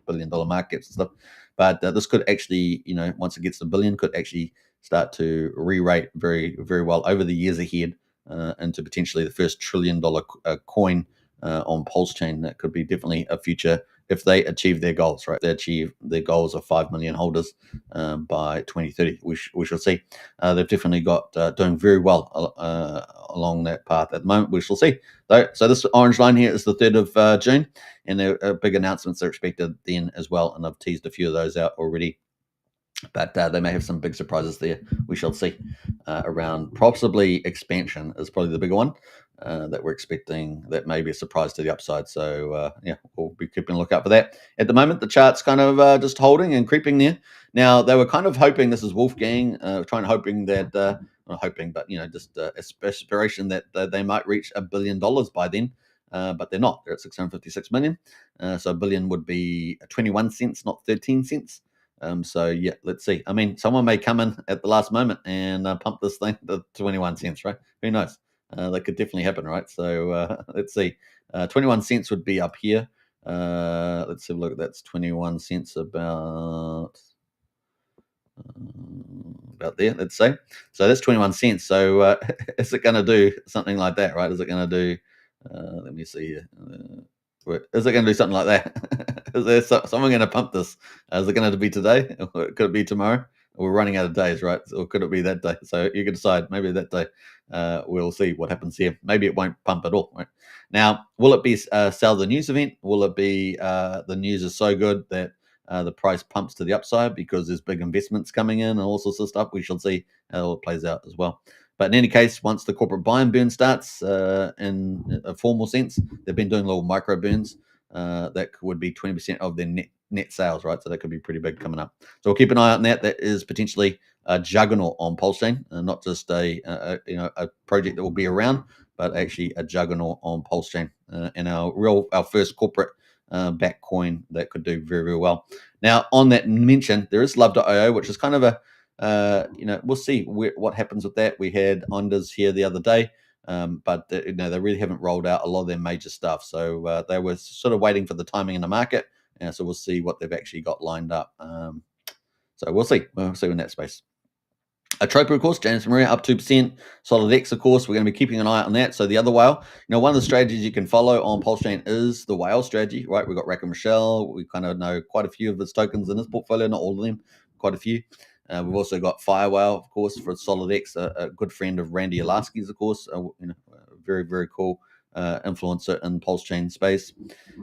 billion markets and stuff. But this could actually, once it gets to billion, could actually start to re-rate very, very well over the years ahead into potentially the first $1 trillion coin on PulseChain. That could be definitely a future if they achieve their goals, right? They achieve their goals of 5 million holders by 2030. We shall see. They've definitely got doing very well along that path at the moment. We shall see. So this orange line here is the 3rd of June, and big announcements are expected then as well. And I've teased a few of those out already. But they may have some big surprises there. We shall see. Around possibly expansion is probably the bigger one that we're expecting. That may be a surprise to the upside. So yeah, we'll be keeping a lookout for that. At the moment, the chart's kind of just holding and creeping there. Now they were kind of hoping, this is Wolfgang, hoping that not hoping, but just aspiration that they might reach $1 billion by then. But they're not. They're at 656 million. So a billion would be 21 cents, not 13 cents. So yeah, let's see. I mean, someone may come in at the last moment and pump this thing to 21 cents, right? Who knows? That could definitely happen, right? So let's see. 21 cents would be up here. Let's have a look. That's 21 cents about there, let's say. So that's 21 cents. So is it going to do something like that, right? Is it going to do, let me see here. Is it going to do something like that? Is there someone going to pump this? Is it going to be today? Or could it be tomorrow? We're running out of days, right? Or could it be that day? So you can decide. Maybe that day. We'll see what happens here. Maybe it won't pump at all. Right? Now, will it be sell the news event? Will it be the news is so good that the price pumps to the upside because there's big investments coming in and all sorts of stuff? We shall see how it plays out as well. But in any case, once the corporate buy and burn starts in a formal sense, they've been doing little micro burns. That would be 20% of their net sales, right? So that could be pretty big coming up. So we'll keep an eye on that. That is potentially a juggernaut on PulseChain, not just a project that will be around, but actually a juggernaut on PulseChain, and our first corporate back coin that could do very, very well. Now, on that mention, there is Love.io, which is kind of a we'll see what happens with that. We had Ondas here the other day, but they really haven't rolled out a lot of their major stuff. So they were sort of waiting for the timing in the market. So we'll see what they've actually got lined up. So we'll see. We'll see in that space. Tropa, of course, James Maria up 2%. Solid X, of course, we're going to be keeping an eye on that. So the other whale, one of the strategies you can follow on PulseChain is the whale strategy, right? We've got Rack and Michelle. We kind of know quite a few of its tokens in this portfolio, not all of them, quite a few. We've also got Firewhale, of course, for Solid X, a good friend of Randy Alaski's, of course, very, very cool influencer in PulseChain space.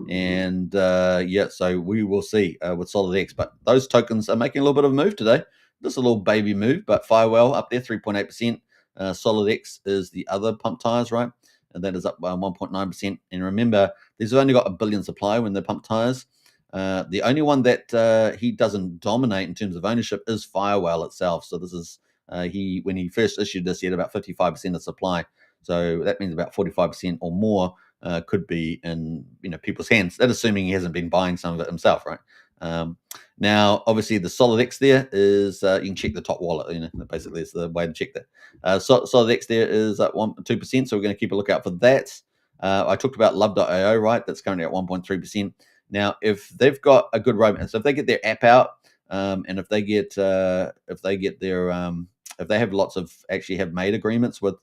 And so we will see with Solid X. But those tokens are making a little bit of a move today. Just a little baby move, but Firewhale up there, 3.8%. Solid X is the other pump tires, right? And that is up by 1.9%. And remember, these have only got a billion supply when they pump tires. The only one that he doesn't dominate in terms of ownership is Firewall itself. So this is when he first issued this, he had about 55% of supply. So that means about 45% or more could be in people's hands. That assuming he hasn't been buying some of it himself, right? Now, obviously, the SolidX there is you can check the top wallet. Basically, it's the way to check that. SolidX there is at 2%, so we're going to keep a lookout for that. I talked about Love.io, right? That's currently at 1.3%. Now, if they've got a good roadmap, so if they get their app out, and if they have lots of actually have made agreements with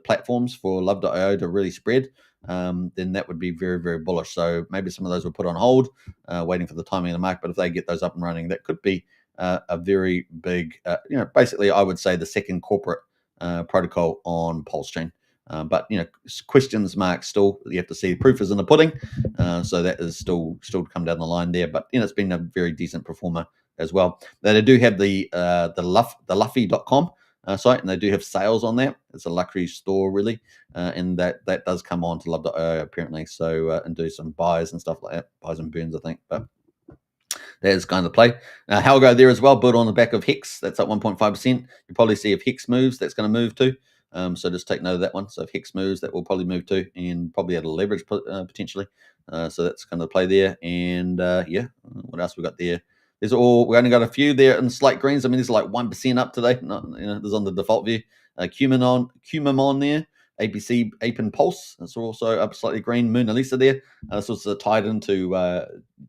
platforms for Love.io to really spread, then that would be very, very bullish. So maybe some of those were put on hold, waiting for the timing of the market. But if they get those up and running, that could be a very big, basically, I would say the second corporate protocol on PulseChain. But questions marks still. You have to see proof is in the pudding, so that is still to come down the line there. But it's been a very decent performer as well. They do have the Luffy.com site, and they do have sales on that. It's a luxury store, really, and that does come on to Love.io apparently. So and do some buys and stuff like that, buys and burns, I think. But that is kind of the play. ALGO there as well, built on the back of Hex. That's up 1.5%. You probably see if Hex moves, that's going to move too. So just take note of that one. So if Hex moves, that will probably move too, and probably at a leverage potentially. So that's kind of the play there. And yeah, what else we got there? We only got a few there in slight greens. I mean, there's like 1% up today. There's on the default view. Cumamon there. ABC Ape Pulse. It's also up slightly green. Mona Lisa there. This was tied into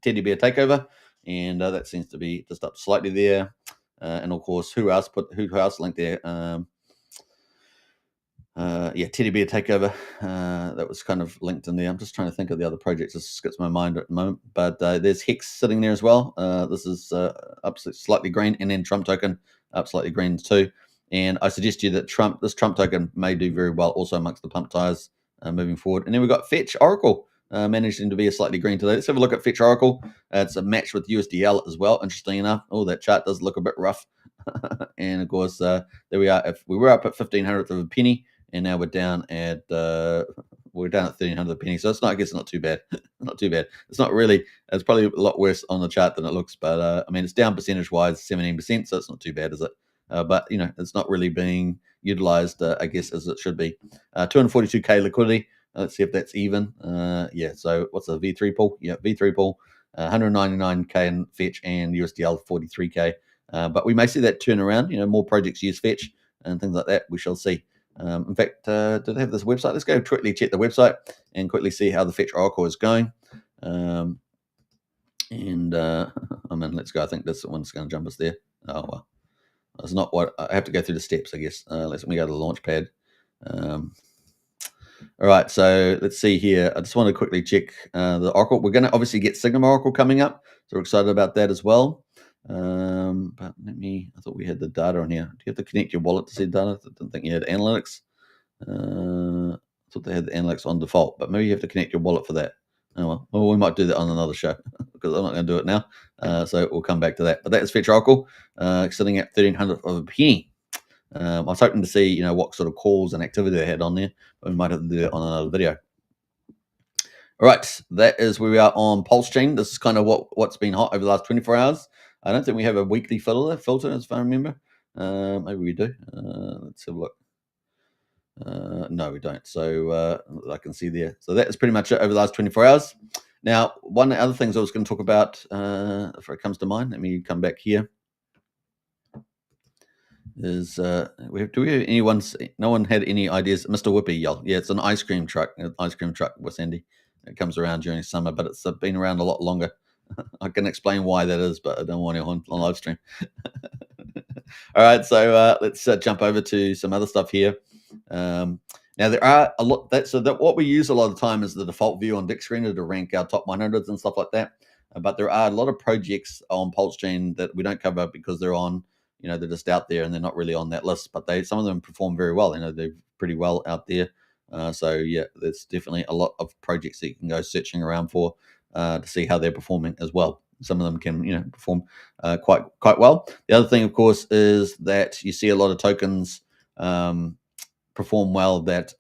Teddy Bear Takeover, and that seems to be just up slightly there. And of course, who else linked there? Teddy Bear Takeover. That was kind of linked in there. I'm just trying to think of the other projects. This skips my mind at the moment. But there's Hex sitting there as well. This is up slightly green, and then Trump token up slightly green too. And I suggest to you that this Trump token may do very well also amongst the pump tires moving forward. And then we've got Fetch Oracle managing to be a slightly green today. Let's have a look at Fetch Oracle. It's a match with USDL as well. Interesting enough. Oh, that chart does look a bit rough. And of course, there we are. If we were up at 1/1500th of a penny, and now we're down at 1,300 a penny. So it's not too bad. Not too bad. It's not really. It's probably a lot worse on the chart than it looks. But I mean, it's down percentage wise 17%. So it's not too bad, is it? But it's not really being utilized, I guess, as it should be. 242k liquidity. Let's see if that's even. So what's the V3 pool? Yeah, V3 pool. 199k in Fetch and USDL 43k. But we may see that turn around. More projects use Fetch and things like that. We shall see. In fact, do they have this website? Let's go quickly check the website and quickly see how the Fetch Oracle is going. Let's go. I think this one's going to jump us there. Oh, well. That's not what I have to go through the steps, I guess. Let me go to the launch pad. All right, so let's see here. I just want to quickly check the Oracle. We're going to obviously get Signum Oracle coming up, so we're excited about that as well. But I thought we had the data on here. Do you have to connect your wallet to see data? I didn't think you had analytics. I thought they had the analytics on default, but maybe you have to connect your wallet for that. Oh well, we might do that on another show because I'm not going to do it now. So we'll come back to that. But that is Fetch Oracle sitting at 1,300 of a penny. I was hoping to see what sort of calls and activity they had on there, but we might have to do it on another video. All right, that is where we are on PulseChain. This is kind of what's been hot over the last 24 hours. I don't think we have a weekly filter, as I remember. Maybe we do. Let's have a look. No, we don't. So I can see there. So that is pretty much it over the last 24 hours. Now, one of the other things I was going to talk about, if it comes to mind, let me come back here. Is do we have anyone? No one had any ideas. Mr. Whippy yell. Yeah, it's an ice cream truck. With Andy. It comes around during summer, but it's been around a lot longer. I can explain why that is, but I don't want it on live stream. All right, so let's jump over to some other stuff here. Now there are a lot what we use a lot of the time is the default view on DickScreener to rank our top 100s and stuff like that. But there are a lot of projects on PulseChain that we don't cover because they're on, they're just out there and they're not really on that list. But some of them perform very well. They're pretty well out there. So yeah, there's definitely a lot of projects that you can go searching around for to see how they're performing as well. Some of them can, perform quite well. The other thing, of course, is that you see a lot of tokens perform well that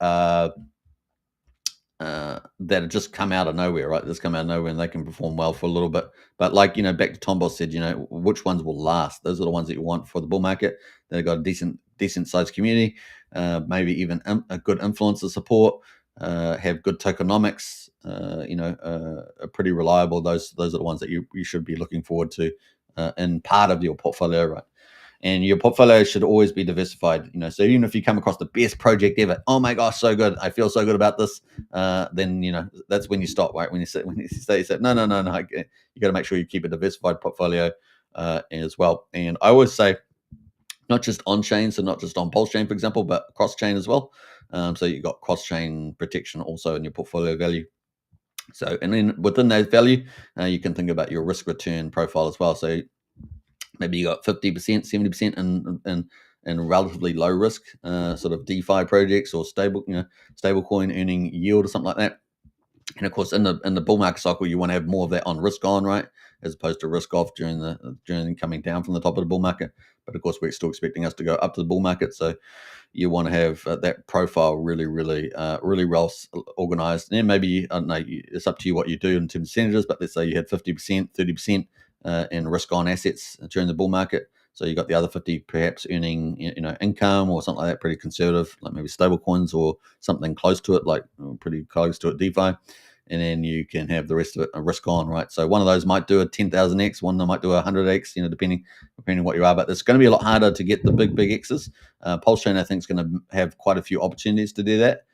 that have just come out of nowhere, right? Just come out of nowhere and they can perform well for a little bit. But like, back to Tom Boss said, which ones will last? Those are the ones that you want for the bull market. They've got a decent sized community, maybe even a good influencer support, have good tokenomics, are pretty reliable. Those are the ones that you should be looking forward to in part of your portfolio, right? And your portfolio should always be diversified. So even if you come across the best project ever, oh my gosh, so good, I feel so good about this, then that's when you stop, right? When you say no, you got to make sure you keep a diversified portfolio as well. And I always say, not just on chain, so not just on PulseChain, for example, but cross chain as well. So you've got cross chain protection also in your portfolio value. So, and then within that value, you can think about your risk return profile as well. So maybe you got 50%, 70% in relatively low risk sort of DeFi projects or stable coin earning yield or something like that. And of course, in the bull market cycle, you want to have more of that on risk on, right, as opposed to risk off during coming down from the top of the bull market. But of course, we're still expecting us to go up to the bull market, so you want to have that profile really well organized. And then maybe, I don't know, it's up to you what you do in terms of percentages. But let's say you had 50%, 30% in risk on assets during the bull market. So you got the other 50 perhaps earning income or something like that, pretty conservative, like maybe stable coins or something close to it, like pretty close to it DeFi. And then you can have the rest of it risk on, right? So one of those might do a 10,000x, one that might do a 100x, depending what you are. But it's going to be a lot harder to get the big X's. PulseChain, I think, is going to have quite a few opportunities to do that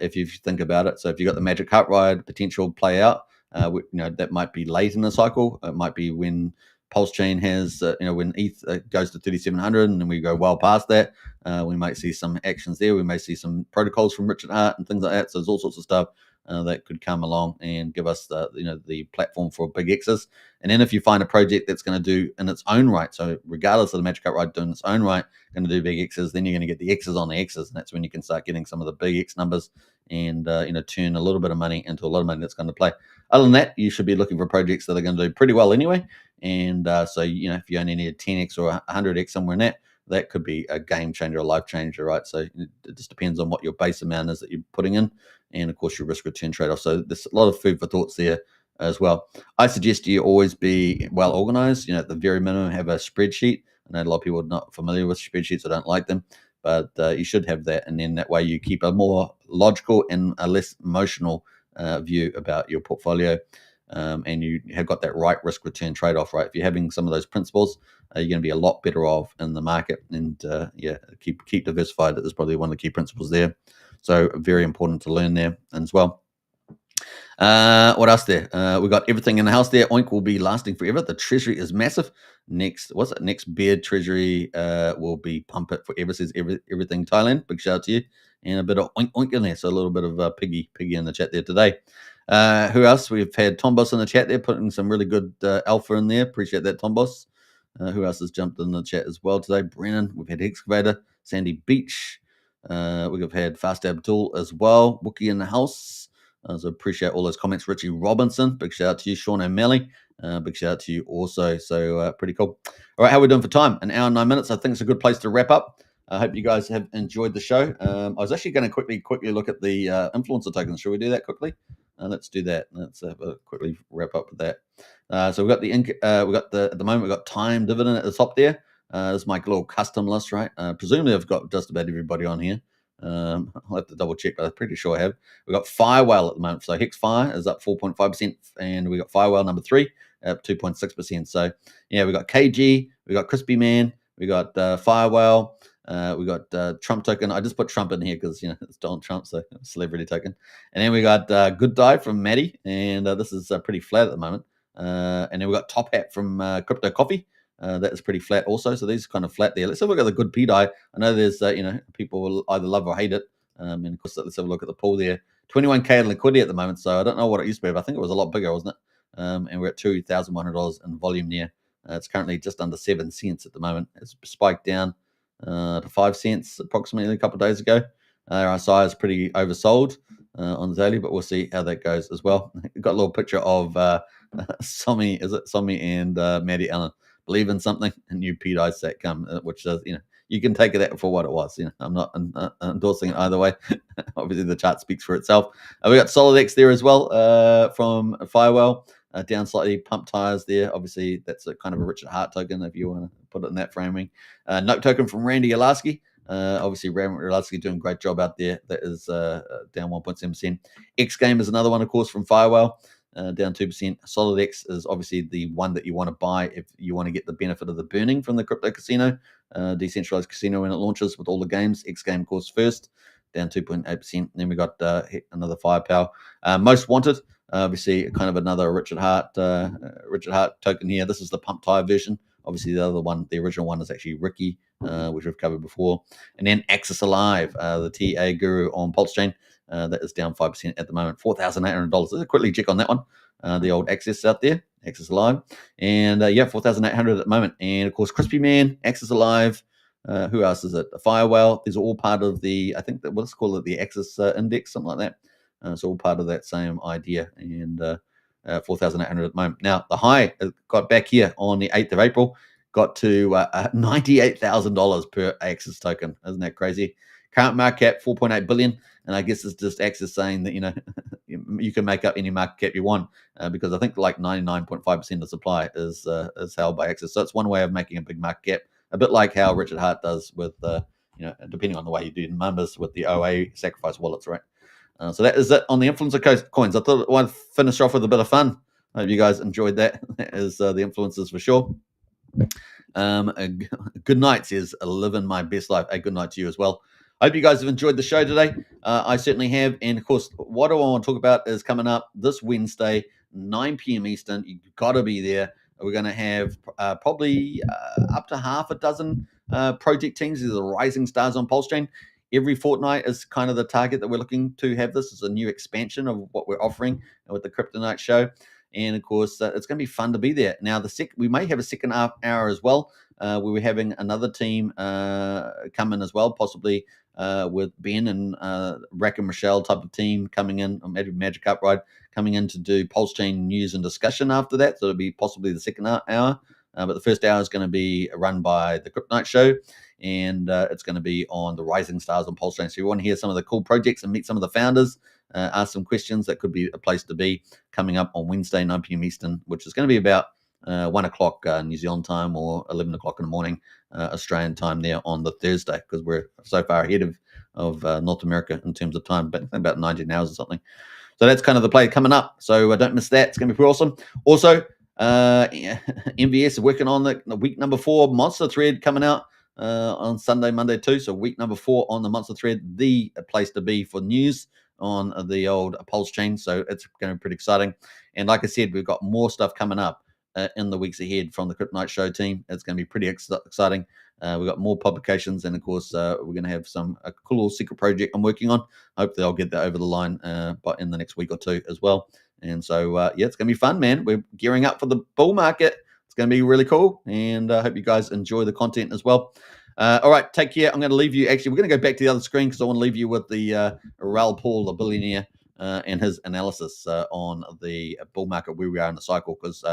if you think about it. So if you've got the magic cart ride potential play out, that might be late in the cycle. It might be when PulseChain has, when ETH goes to 3,700 and then we go well past that. We might see some actions there. We may see some protocols from Richard Hart and things like that. So there's all sorts of stuff that could come along and give us the platform for big X's. And then if you find a project that's going to do in its own right, so regardless of the magic cart ride doing its own right, going to do big X's, then you're going to get the X's on the X's, and that's when you can start getting some of the big X numbers and turn a little bit of money into a lot of money that's going to play. Other than that, you should be looking for projects that are going to do pretty well anyway. And so if you only need a 10x or 100x somewhere in that could be a game changer, a life changer, right? So it just depends on what your base amount is that you're putting in, and of course your risk return trade off. So there's a lot of food for thoughts there as well. I suggest you always be well organized. At the very minimum, have a spreadsheet. I know a lot of people are not familiar with spreadsheets. I don't like them, but you should have that, and then that way you keep a more logical and a less emotional view about your portfolio. And you have got that right risk return trade off, right? If you're having some of those principles, you're going to be a lot better off in the market. And keep diversified. That is probably one of the key principles there. So very important to learn there as well. What else there? We got everything in the house there. Oink will be lasting forever. The treasury is massive. Next beard treasury will be pump it forever, says everything Thailand. Big shout out to you. And a bit of oink in there. So a little bit of piggy in the chat there today. Who else? We've had Tom Boss in the chat there, putting some really good alpha in there. Appreciate that, Tom Boss. Who else has jumped in the chat as well today? Brennan. We've had Excavator, Sandy Beach. We've had Fast Abdul as well. Wookie in the house. So appreciate all those comments. Richie Robinson, big shout out to you. Sean O'Malley, big shout out to you also. So pretty cool. All right, how are we doing for time? An hour and 9 minutes. I think it's a good place to wrap up. I hope you guys have enjoyed the show. I was actually going to quickly look at the influencer tokens. Should we do that quickly? Let's do that. Let's quickly wrap up with that. So we've got at the moment we've got time dividend at the top there. This is my little custom list, right? Presumably I've got just about everybody on here. I'll have to double check, but I'm pretty sure I have. We've got Firewell at the moment. So Hex Fire is up 4.5%, and we got Firewell number 3 up 2.6%. So yeah, we got KG, we got Crispy Man, we got Firewell, we got Trump token. I just put Trump in here because it's Donald Trump, so celebrity token. And then we got Good Die from Maddie, and this is pretty flat at the moment. And then we got Top Hat from Crypto Coffee. That is pretty flat also. So these are kind of flat there. Let's have a look at the good PDI. I know there's, people will either love or hate it. And of course, let's have a look at the pool there. 21K in liquidity at the moment. So I don't know what it used to be, but I think it was a lot bigger, wasn't it? And we're at $2,100 in volume there. It's currently just under 7 cents at the moment. It's spiked down to 5 cents approximately a couple of days ago. Our RSI is pretty oversold on the daily, but we'll see how that goes as well. We've got a little picture of Somi and Maddie Allen. Believe in something, a new PDI set come, which does, you can take that for what it was. I'm not endorsing it either way. Obviously, the chart speaks for itself. We got SolidX there as well from Firewall. Down slightly, pump tires there. Obviously, that's a kind of a Richard Hart token if you want to put it in that framing. Note token from Randy Olasky. Obviously, Randy Olasky doing a great job out there. That is down 1.7%. X Game is another one, of course, from Firewall. Down 2%. SolidX is obviously the one that you want to buy if you want to get the benefit of the burning from the crypto casino, decentralized casino when it launches with all the games. X Game, of course, first, down 2.8%. Then we got another Firepower. Most Wanted, obviously, kind of another Richard Hart token here. This is the pump tire version. Obviously, the other one, the original one, is actually Ricky, which we've covered before. And then Axis Alive, the TA guru on PulseChain. That is down 5% at the moment, $4,800. Let's quickly check on that one. The old Access out there, Access Alive. And yeah, 4,800 at the moment. And of course, Crispy Man, Access Alive. Who else is it? Firewall. These are all part of the, I think that, let's call it the Access Index, something like that. It's all part of that same idea. And 4,800 at the moment. Now, the high got back here on the 8th of April, got to $98,000 per Access token. Isn't that crazy? Current market cap, 4.8 billion. And I guess it's just Access saying that, you can make up any market cap you want because I think like 99.5% of supply is held by Access. So it's one way of making a big market cap, a bit like how Richard Hart does with, depending on the way you do the numbers with the OA sacrifice wallets, right? So that is it on the influencer coins. I thought I wanted to finish off with a bit of fun. I hope you guys enjoyed that. That is the influencers for sure. Good night, says living my best life. A good night to you as well. I hope you guys have enjoyed the show today. I certainly have. And of course, what I want to talk about is coming up this Wednesday, 9 p.m. Eastern. You've got to be there. We're going to have probably up to half a dozen project teams. These are the rising stars on PulseChain. Every fortnight is kind of the target that we're looking to have. This is a new expansion of what we're offering with the Crypto Night show. And of course, it's going to be fun to be there. Now, we may have a second hour as well, where we're having another team come in as well, possibly with Ben and Rack and Michelle type of team coming in, or Magic Upride coming in to do PulseChain news and discussion after that. So it'll be possibly the second hour. But the first hour is going to be run by the Crypto Night show. And it's going to be on the rising stars on PulseChain. So if you want to hear some of the cool projects and meet some of the founders, ask some questions, that could be a place to be coming up on Wednesday, 9 p.m. Eastern, which is going to be about 1 o'clock New Zealand time or 11 o'clock in the morning Australian time there on the Thursday, because we're so far ahead of North America in terms of time, but about 19 hours or something. So that's kind of the play coming up. So don't miss that. It's going to be pretty awesome. Also, MVS is working on the week number 4 monster thread coming out on Sunday, Monday too. So week number 4 on the monster thread, the place to be for news on the old PulseChain. So it's going to be pretty exciting. And like I said, we've got more stuff coming up in the weeks ahead from the Crypto Night show team. It's going to be pretty exciting. We've got more publications, and of course, we're going to have a cool little secret project I'm working on. Hopefully, I'll get that over the line but in the next week or two as well. And so, yeah, it's going to be fun, man. We're gearing up for the bull market. It's going to be really cool, and I hope you guys enjoy the content as well. All right, take care. I'm going to leave you. Actually, we're going to go back to the other screen because I want to leave you with the Raoul Paul, the billionaire, and his analysis on the bull market, where we are in the cycle, because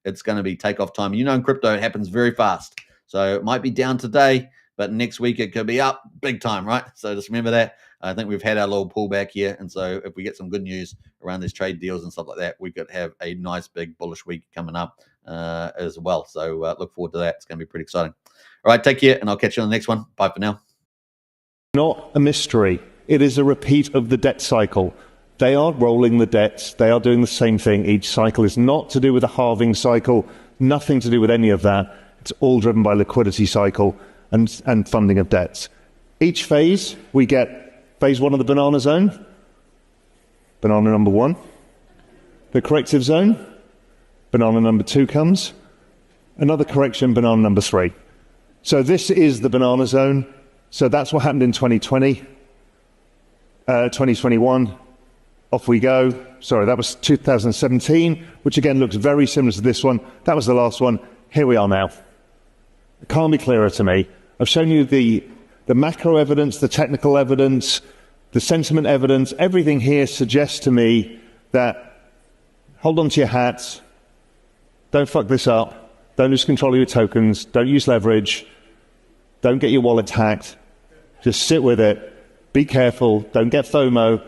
it's going to be takeoff time. In crypto, it happens very fast. So it might be down today, but next week it could be up big time, right? So just remember that. I think we've had our little pullback here. And so if we get some good news around these trade deals and stuff like that, we could have a nice big bullish week coming up as well. So look forward to that. It's going to be pretty exciting. All right, take care, and I'll catch you on the next one. Bye for now. Not a mystery. It is a repeat of the debt cycle. They are rolling the debts. They are doing the same thing. Each cycle is not to do with a halving cycle, nothing to do with any of that. It's all driven by liquidity cycle and funding of debts. Each phase, we get phase 1 of the banana zone, banana number 1. The corrective zone, banana number 2 comes. Another correction, banana number 3. So this is the banana zone. So that's what happened in 2020, 2021. Off we go. Sorry, that was 2017, which again looks very similar to this one. That was the last one. Here we are now. It can't be clearer to me. I've shown you the macro evidence, the technical evidence, the sentiment evidence. Everything here suggests to me that hold on to your hats. Don't fuck this up. Don't lose control of your tokens. Don't use leverage. Don't get your wallet hacked. Just sit with it. Be careful. Don't get FOMO.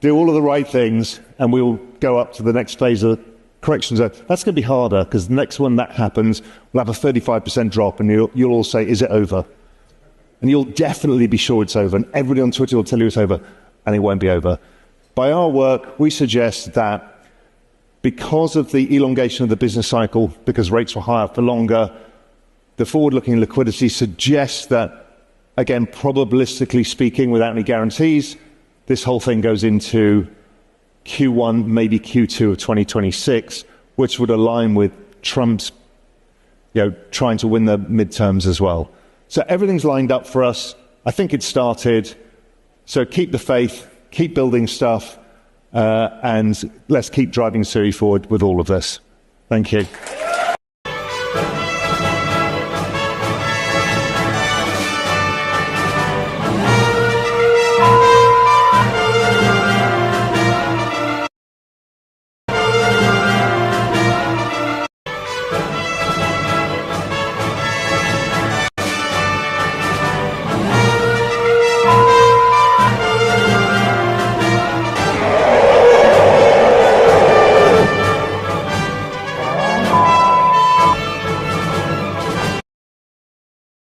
Do all of the right things, and we'll go up to the next phase of correction zone. That's going to be harder, because the next one that happens, we'll have a 35% drop, and you'll all say, is it over? And you'll definitely be sure it's over, and everybody on Twitter will tell you it's over, and it won't be over. By our work, we suggest that because of the elongation of the business cycle, because rates were higher for longer, the forward-looking liquidity suggests that, again, probabilistically speaking, without any guarantees, this whole thing goes into Q1, maybe Q2 of 2026, which would align with Trump's, trying to win the midterms as well. So everything's lined up for us. I think it started. So keep the faith, keep building stuff, and let's keep driving Siri forward with all of this. Thank you.